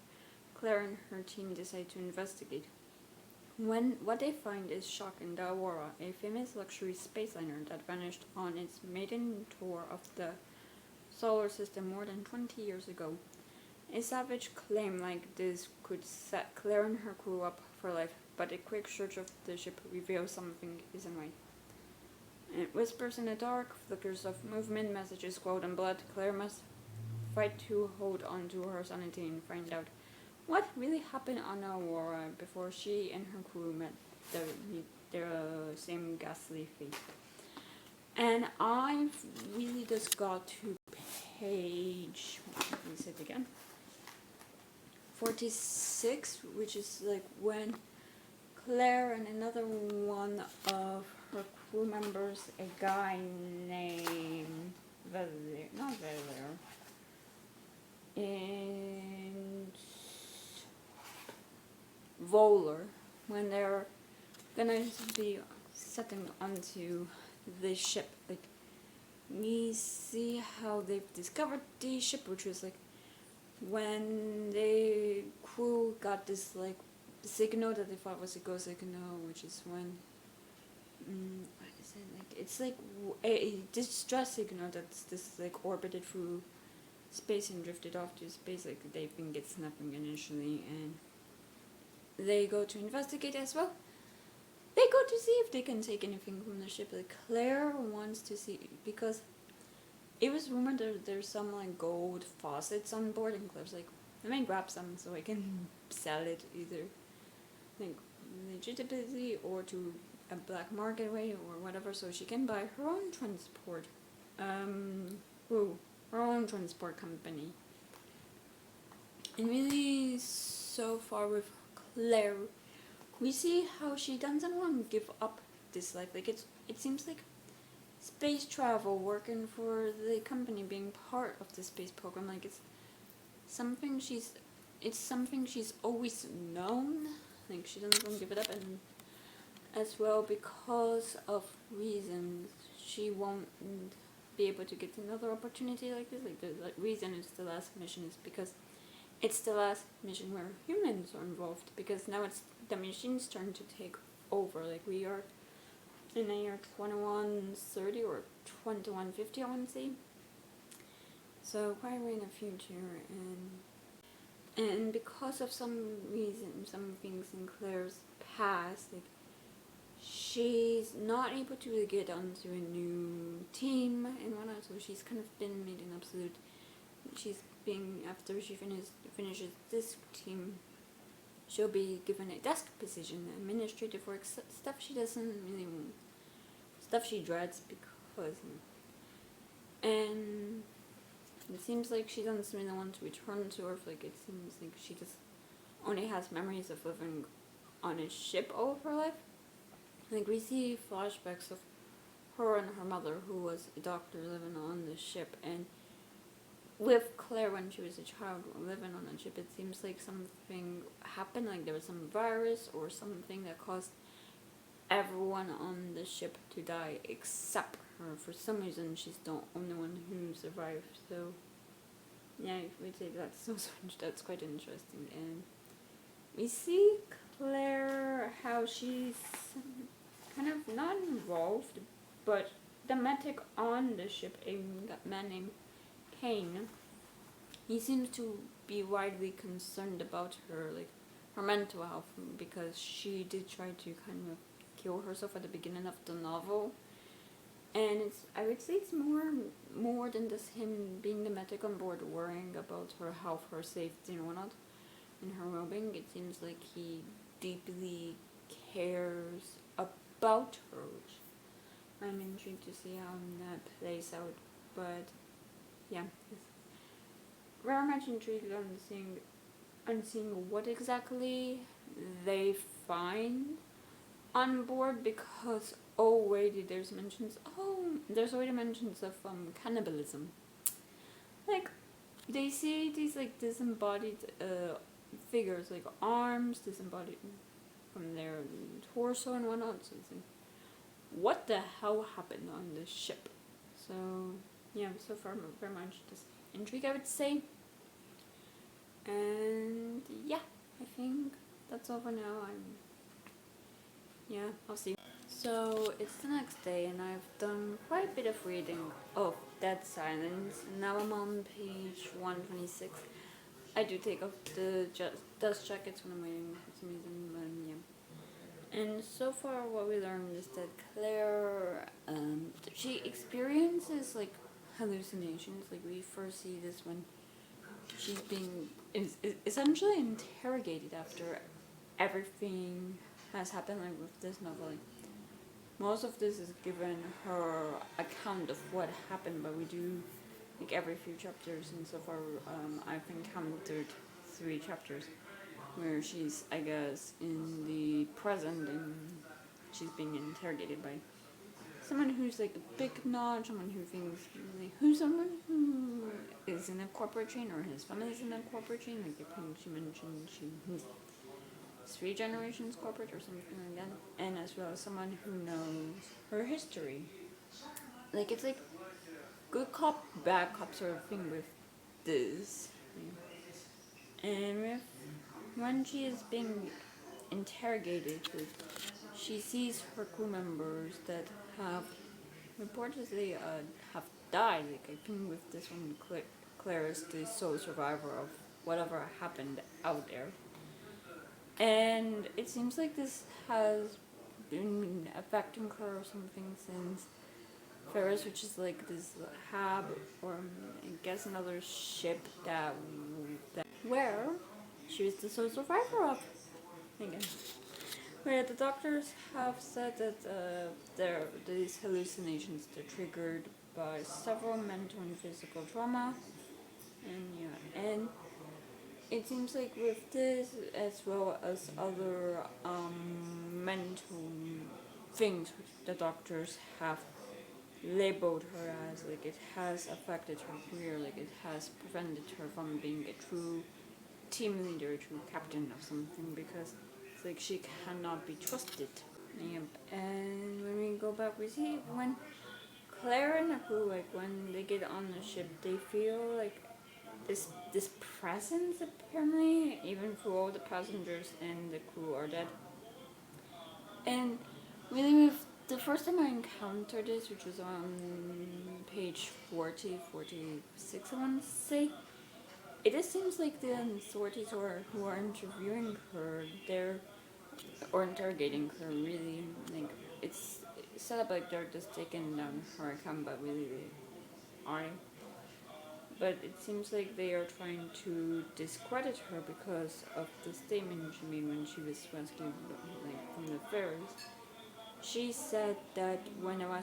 Claire and her team decide to investigate. When what they find is shocking. The Aurora, a famous luxury space liner that vanished on its maiden tour of the solar system more than 20 years ago. A savage claim like this could set Claire and her crew up for life, but a quick search of the ship reveals something isn't right. It whispers in the dark, flickers of movement, messages glowed in blood. Claire must fight to hold on to her sanity and find out what really happened on Aurora before she and her crew met their same ghastly fate. And I really just got to page, let me say it again, 46, which is like when Claire and another one of her crew members, a guy named Valère, and Voller, when they're gonna be setting onto the ship, like we see how they've discovered the ship, which was like when the crew got this like signal that they thought was a go signal, which is when what is it, like it's like a distress signal that's this like orbited through space and drifted off to space. Like they think it's nothing initially, and they go to investigate as well. They go to see if they can take anything from the ship. Like Claire wants to see, because it was rumored that there's some like gold faucets on board, and Claire's like, let me grab some so I can sell it either like legitimately or to a black market way or whatever, so she can buy her own transport her own transport company. And really, so far with Claire, we see how she doesn't want to give up this life. Like it seems like space travel, working for the company, being part of the space program, like it's something she's always known. Like she doesn't want to give it up, and as well because of reasons she won't be able to get another opportunity like this. Like the reason it's the last mission is because it's the last mission where humans are involved, because now it's the machine's turn to take over. Like we are in the year 2130 or 2150, I want to say. So quite way in the future, and because of some reason, some things in Claire's past, like she's not able to really get onto a new team and whatnot, so she's kind of been made an absolute. She's being, after she finishes this team, she'll be given a desk position, administrative work, stuff she doesn't really want, stuff she dreads because, and it seems like she doesn't really want to return to Earth. Like it seems like she just only has memories of living on a ship all of her life. Like we see flashbacks of her and her mother, who was a doctor living on the ship, and with Claire when she was a child living on a ship, it seems like something happened, like there was some virus or something that caused everyone on the ship to die except her. For some reason, she's the only one who survived. So, yeah, we'd say that's quite interesting. And we see Claire, how she's kind of not involved, but the medic on the ship, a man named Kane, he seems to be widely concerned about her, like her mental health, because she did try to kind of kill herself at the beginning of the novel. And I would say it's more than just him being the medic on board, worrying about her health, her safety, and whatnot, and her well-being. It seems like he deeply cares about her, which I'm intrigued to see how that plays out. But yeah, very much intrigued on seeing what exactly they find on board, because there's already mentions of cannibalism. Like they see these like disembodied figures, like arms disembodied from their torso and whatnot. So it's like, what the hell happened on this ship? So yeah, so far very much just intrigue, I would say. And yeah, I think that's all for now. I'll see. So it's the next day, and I've done quite a bit of reading of Dead Silence. Now I'm on page 126. I do take off the dust jackets when I'm reading for some reason, but yeah. And so far, what we learned is that Claire, she experiences like hallucinations. Like we first see this when she's being essentially interrogated after everything has happened, like with this novel. Like, most of this is given her account of what happened, but we do like every few chapters, and so far I've encountered 3 chapters where she's, I guess, in the present and she's being interrogated by someone who's like a big nod, someone who thinks like, who's someone who is in a corporate chain or his family's in a corporate chain. Like I think she mentioned he's 3 generations corporate or something like that, and as well as someone who knows her history. Like it's like good cop, bad cop sort of thing with this. And when she is being interrogated, she sees her crew members that have reportedly have died. Like I think with this one, Claire is the sole survivor of whatever happened out there. And it seems like this has been affecting her or something since Ferris, which is like this hab, or I guess another ship that where she was the sole survivor of. Again, where the doctors have said that these hallucinations are triggered by several mental and physical trauma, and it seems like with this, as well as other mental things which the doctors have labeled her as, like it has affected her career, like it has prevented her from being a true team leader, a true captain of something, because it's like she cannot be trusted. Yep. And when we go back, we see when Claire and Apu, like when they get on the ship, they feel like this presence apparently, even though all the passengers and the crew are dead. And really, with the first time I encountered this, which was on page 46, I want to say, it just seems like the authorities who are interviewing her, or interrogating her, really, like, it's set up like they're just taking down her account, but really they aren't. But it seems like they are trying to discredit her because of the statement she made when she was rescued, like, from the ferries. She said that when a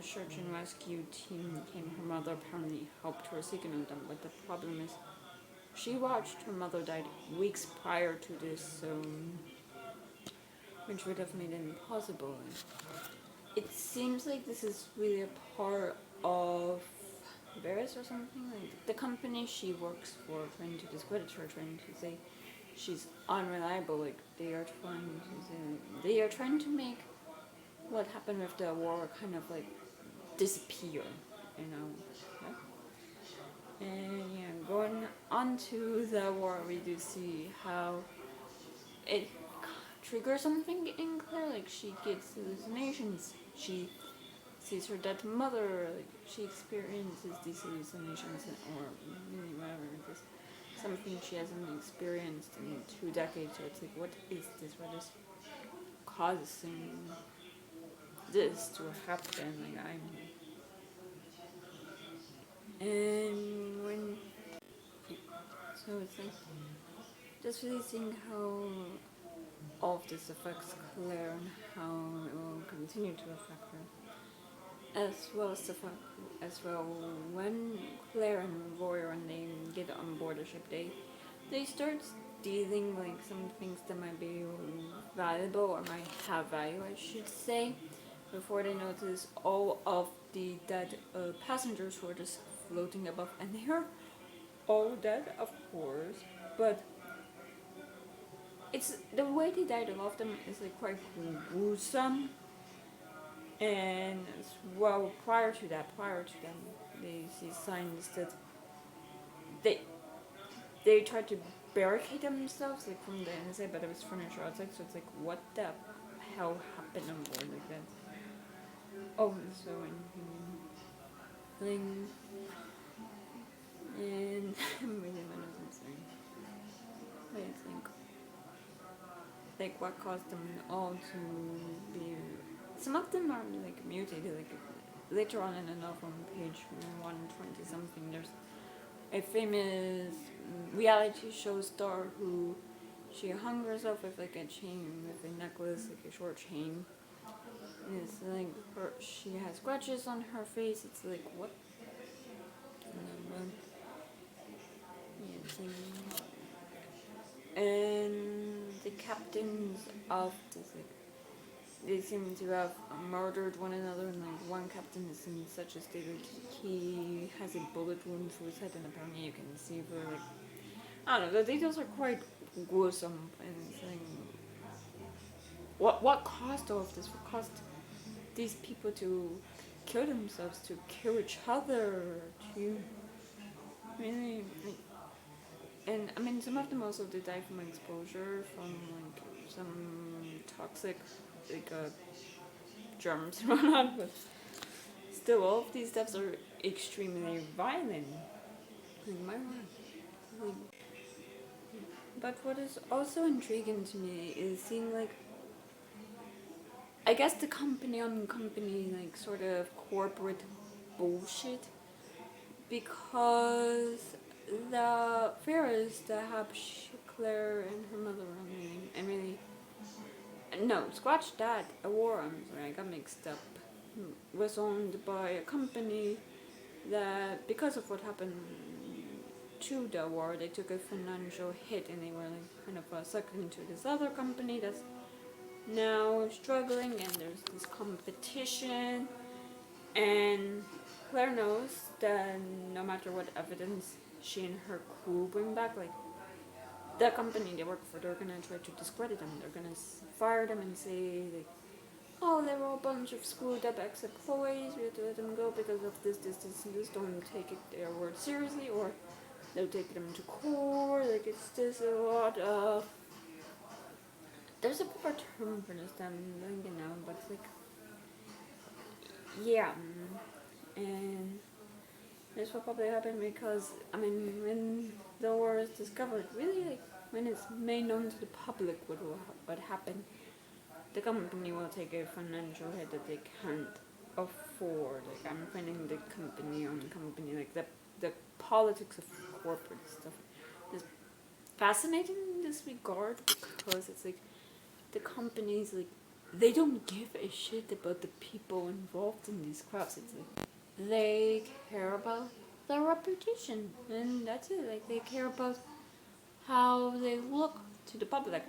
search and rescue team came, her mother apparently helped her signal them. But the problem is, she watched her mother die weeks prior to this, which would have made it impossible. It seems like this is really a part of embarrassed or something. Like the company she works for, trying to discredit her, trying to say she's unreliable. Like they are trying to make what happened with the war kind of like disappear, you know. Yeah. And yeah, going on to the war, we do see how it triggers something in Claire. Like she gets hallucinations. She sees her dead mother. Like she experiences these hallucinations, or really whatever. Just something she hasn't experienced in 2 decades. So it's like, what is this? What is causing this to happen? Like I'm. And when so it's like just really seeing how all of this affects Claire and how it will continue to affect her, as well as the fact as well when Claire and Roy, when they get on board the ship, they start stealing like some things that might be valuable or might have value, I should say, before they notice all of the dead passengers who are just floating above, and they are all dead, of course, but it's the way they died. All of them is like quite gruesome, and as well prior to them, they see signs that they they tried to barricade themselves like from the inside, but it was furniture outside. So it's like, what the hell happened on board like that? Oh, so thing, and really my nose is saying, I think like what caused them all to be. Some of them are like mutated. Like later on in the novel, on page 120 something, there's a famous reality show star who she hung herself with like a chain, with a necklace, like a short chain. And it's like she has scratches on her face. It's like what? Yeah, it's like, and the captains of this like they seem to have murdered one another, and like one captain is in such a state that he has a bullet wound through his head, and apparently you can see where like I don't know, the details are quite gruesome, and it's like what caused all of this? What caused these people to kill themselves, to kill each other, to really like, and I mean some of them also did die from exposure from like some toxic like germs or whatnot, but still all of these deaths are extremely violent. Like my word. Like, but what is also intriguing to me is seeing like I guess the company on company like sort of corporate bullshit, because the fears that have Claire and her mother and really no, scratch that. A war, I'm sorry, I got mixed up. Was owned by a company that, because of what happened to the war, they took a financial hit and they were like kind of sucked into this other company that's now struggling, and there's this competition. And Claire knows that no matter what evidence she and her crew bring back, like the company they work for, they're gonna try to discredit them. They're gonna fire them and say like, oh, they were a bunch of screwed up ex-employees. We have to let them go because of this, and this. Don't take their word seriously, or they'll take them to court. Like it's just a lot of. There's a proper term for this. I'm thinking now, but it's like, yeah, and this will probably happen because I mean, when the war is discovered, really, like when it's made known to the public what happened, the company will take a financial hit that they can't afford. Like I'm finding the company on company, like the politics of corporate stuff is fascinating in this regard, because it's like the companies like they don't give a shit about the people involved in these crafts. It's like they care about their reputation, and that's it. Like they care about how they look to the public,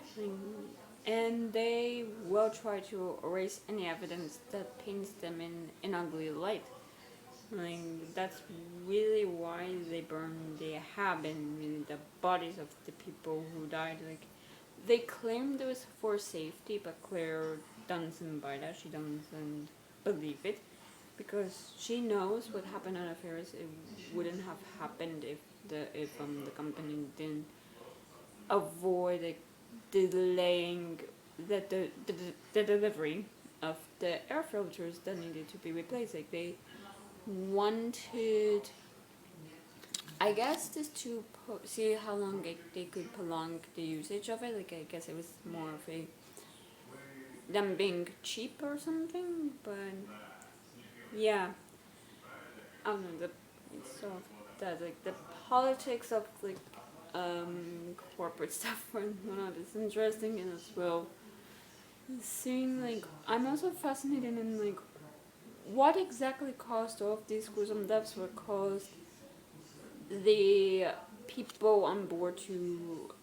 and they will try to erase any evidence that paints them in an ugly light. Like, that's really why they burned the Hab and really the bodies of the people who died. Like, they claimed it was for safety, but Claire doesn't buy that. She doesn't believe it because she knows what happened at affairs. It wouldn't have happened if the company didn't avoid like, delaying the delivery of the air filters that needed to be replaced. Like they wanted, I guess, just to see how long they could prolong the usage of it. Like I guess it was more of a them being cheap or something. But yeah, I don't know. So that like the politics of like corporate stuff were not as interesting and as well. Seeing like I'm also fascinated in like what exactly caused all of these gruesome deaths were caused the people on board to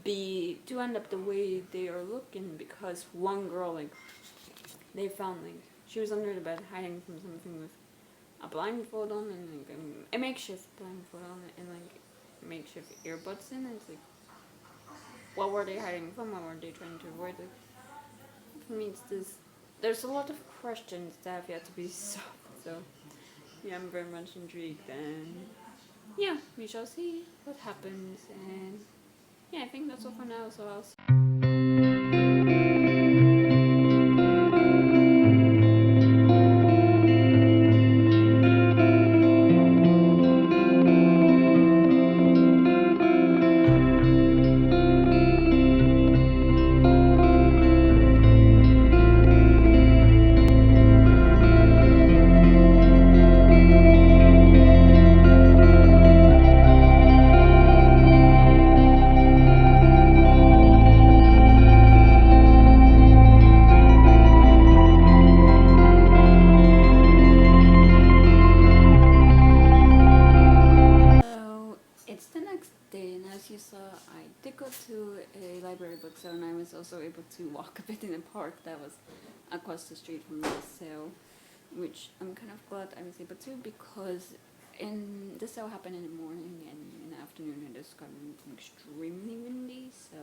end up the way they are looking because one girl like they found like she was under the bed hiding from something with a blindfold on and like a makeshift blindfold on and like makeshift earbuds in and it's like what were they hiding from? What were they trying to avoid? Like for me it's this there's a lot of questions that have yet to be solved. So yeah, I'm very much intrigued and yeah, we shall see what happens and yeah, I think that's all for now. So I'll So it's the next day, and as you saw, I did go to a library bookstore, and I was also able to walk a bit in a park that was across the street from the sale, which I'm kind of glad I was able to because the sale happened in the morning and in the afternoon it just got extremely windy. So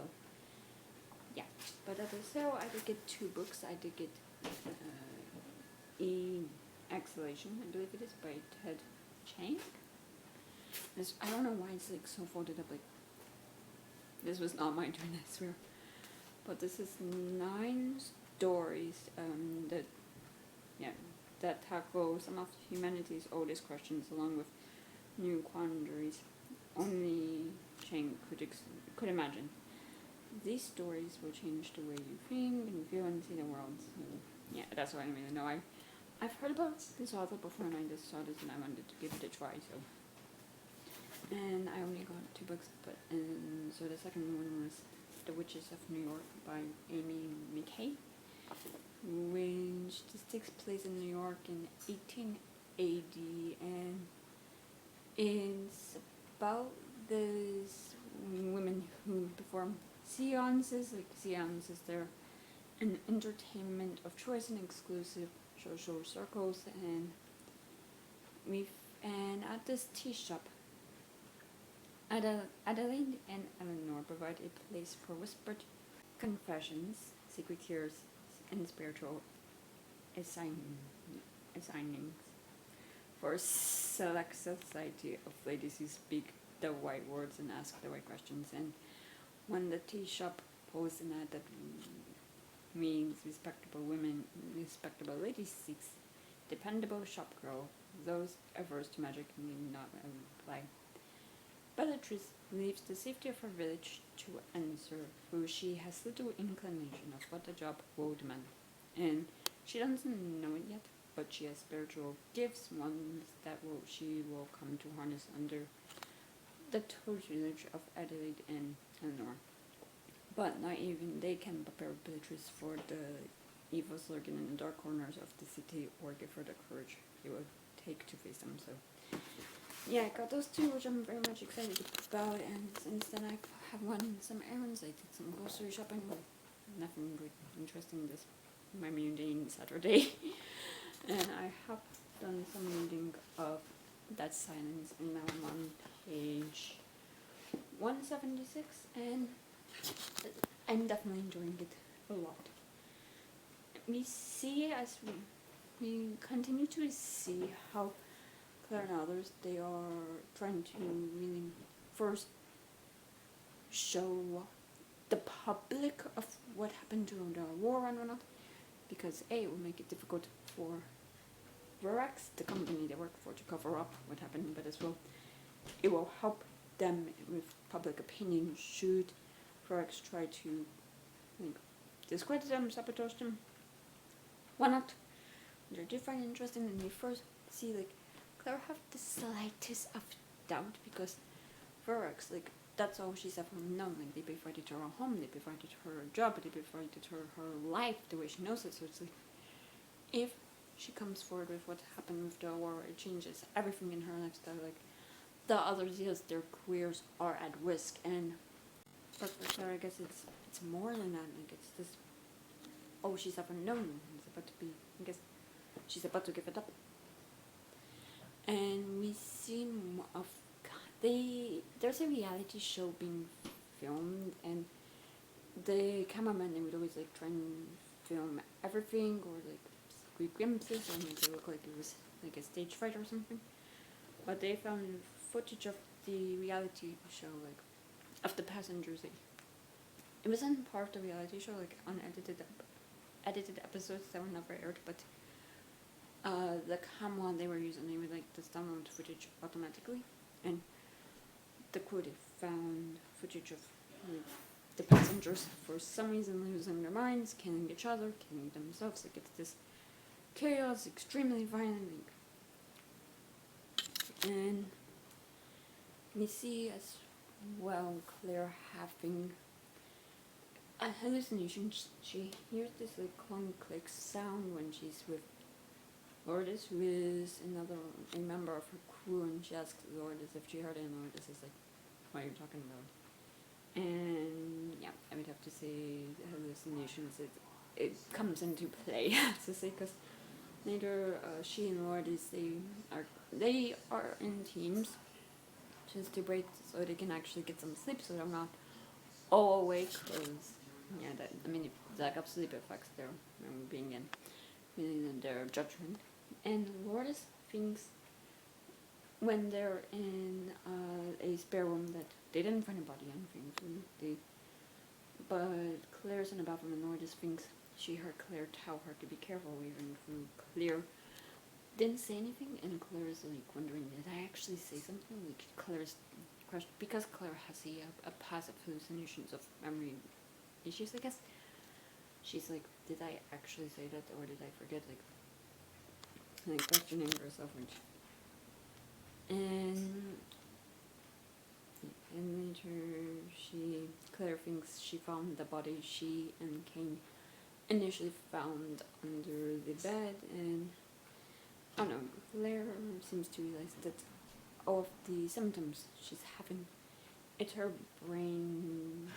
yeah, but at the sale I did get 2 books. I did get Exhalation, I believe it is, by Ted Chiang. I don't know why it's like so folded up. Like this was not my turn, I swear. But this is 9 stories that tackle some of humanity's oldest questions, along with new quandaries only Chang could imagine. These stories will change the way you think and feel and see the world. So yeah, that's what I really know. I've heard about this author before, and I just saw this and I wanted to give it a try. So. And I only got 2 books, so the second one was The Witches of New York by Amy McKay, which this takes place in New York in 1880, and it's about these women who perform seances. Like seances, they're an entertainment of choice in exclusive social circles, and at this tea shop, Adelaide and Eleanor provide a place for whispered confessions, secret cures, and spiritual assignings for a select society of ladies who speak the right words and ask the right questions. And when the tea shop posts an ad that means respectable ladies seeks dependable shop girl, those averse to magic need not apply. Bellatrix leaves the safety of her village to answer, for she has little inclination of what the job will demand, and she doesn't know it yet, but she has spiritual gifts, ones that she will come to harness under the tutelage of Adelaide and Eleanor. But not even they can prepare Bellatrix for the evils lurking in the dark corners of the city, or give her the courage it will take to face them. So yeah, I got those 2, which I'm very much excited about, and since then I have run some errands. I did some grocery shopping, nothing good interesting this my mundane Saturday. And I have done some reading of that silence, and now I'm on page 176, and I'm definitely enjoying it a lot. We see as we continue to see how Claire and others, they are trying to really first show the public of what happened during the war and whatnot, because A, it will make it difficult for Verax, the company they work for, to cover up what happened, but as well it will help them with public opinion should Verax try to discredit them, sabotage them, whatnot. Which I do find interesting, and you first see Claire have the slightest of doubt, because Verax, that's all she's ever known. They provided her a home, they provided her a job, they provided her life the way she knows it. So it's if she comes forward with what happened with the war, it changes everything in her lifestyle. The others, yes, their careers are at risk, but for Claire, I guess it's more than that. It's this all she's ever known. It's about to be, I guess, she's about to give it up. And we see more of there's a reality show being filmed, and the cameraman, they would always try and film everything, or squeak glimpses, or make it look like it was a stage fight or something. But they found footage of the reality show, of the passengers. It wasn't part of the reality show, edited episodes that were never aired, but the camera they were using, they would just download footage automatically, and the crew, they found footage of the passengers for some reason losing their minds, killing each other, killing themselves. It's this chaos, extremely violent. And we see as well Claire having a hallucination. She hears this clunk click sound when she's with Lourdes, who is a member of her crew, and she asks Lourdes if she heard it, and Lourdes is what are you talking about? And yeah, I would have to say the hallucinations, it comes into play, to say, because later she and Lourdes, they are in teams just to break, so they can actually get some sleep, so they're not all awake, because lack of sleep affects their being in their judgment. And Lourdes thinks when they're in a spare room that they didn't find a body, anything, but Claire's in the bathroom, and Lourdes thinks she heard Claire tell her to be careful, even through Claire didn't say anything, and Claire's wondering, did I actually say something? Claire's question, because Claire has a past of hallucinations of memory issues, I guess. She's did I actually say that, or did I forget? Questioning herself, and later Claire thinks she found the body she and Kane initially found under the bed, and I don't know, Claire seems to realize that all of the symptoms she's having, it's her brain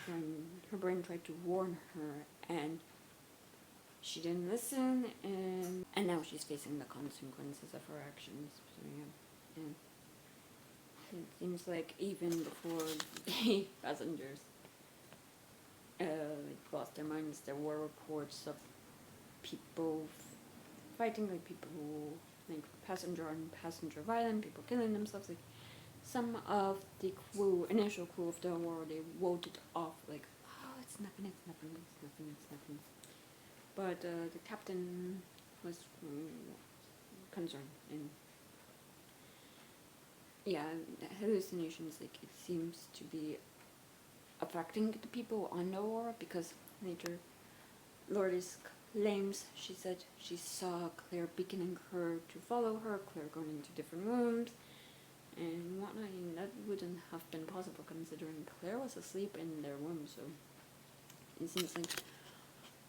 tried to warn her, and she didn't listen, and now she's facing the consequences of her actions. So yeah, and it seems even before the passengers lost their minds, there were reports of people fighting, people passenger on passenger violence, people killing themselves. Some of the initial crew of the war, they wrote it off oh, it's nothing. But the captain was concerned, and yeah, hallucinations, it seems to be affecting the people on the war, because later Lourdes claims she said she saw Claire beckoning her to follow her, Claire going into different rooms and whatnot, and that wouldn't have been possible considering Claire was asleep in their room. So it seems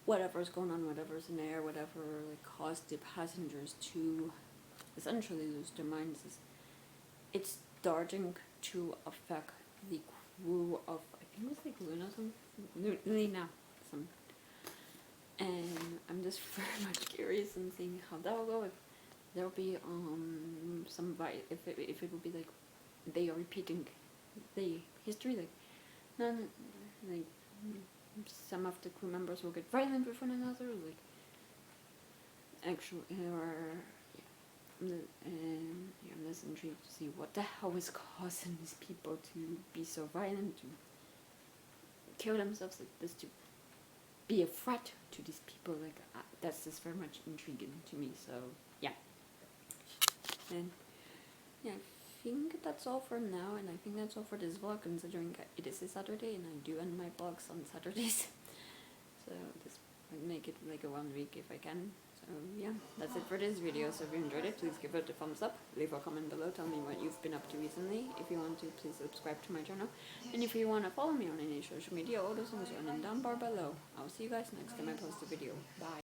whatever's going on, whatever's in the air, whatever caused the passengers to essentially lose their minds, it's starting to affect the crew of, I think it was Lena, and I'm just very much curious in seeing how that will go. If there will be some if it will be like they are repeating the history, like none, like some of the crew members will get violent with one another, like actually, or I'm less intrigued to see what the hell is causing these people to be so violent, to kill themselves like this, to be a threat to these people. Like that's just very much intriguing to me. So yeah, and yeah, I think that's all for now, and I think that's all for this vlog, considering it is a Saturday and I do end my vlogs on Saturdays. So this might make it like a 1 week if I can. So yeah, that's it for this video. So if you enjoyed it, please give it a thumbs up, leave a comment below, tell me what you've been up to recently. If you want to, please subscribe to my channel, and if you want to follow me on any social media, all those things are in the down bar below. I'll see you guys next time I post a video. Bye.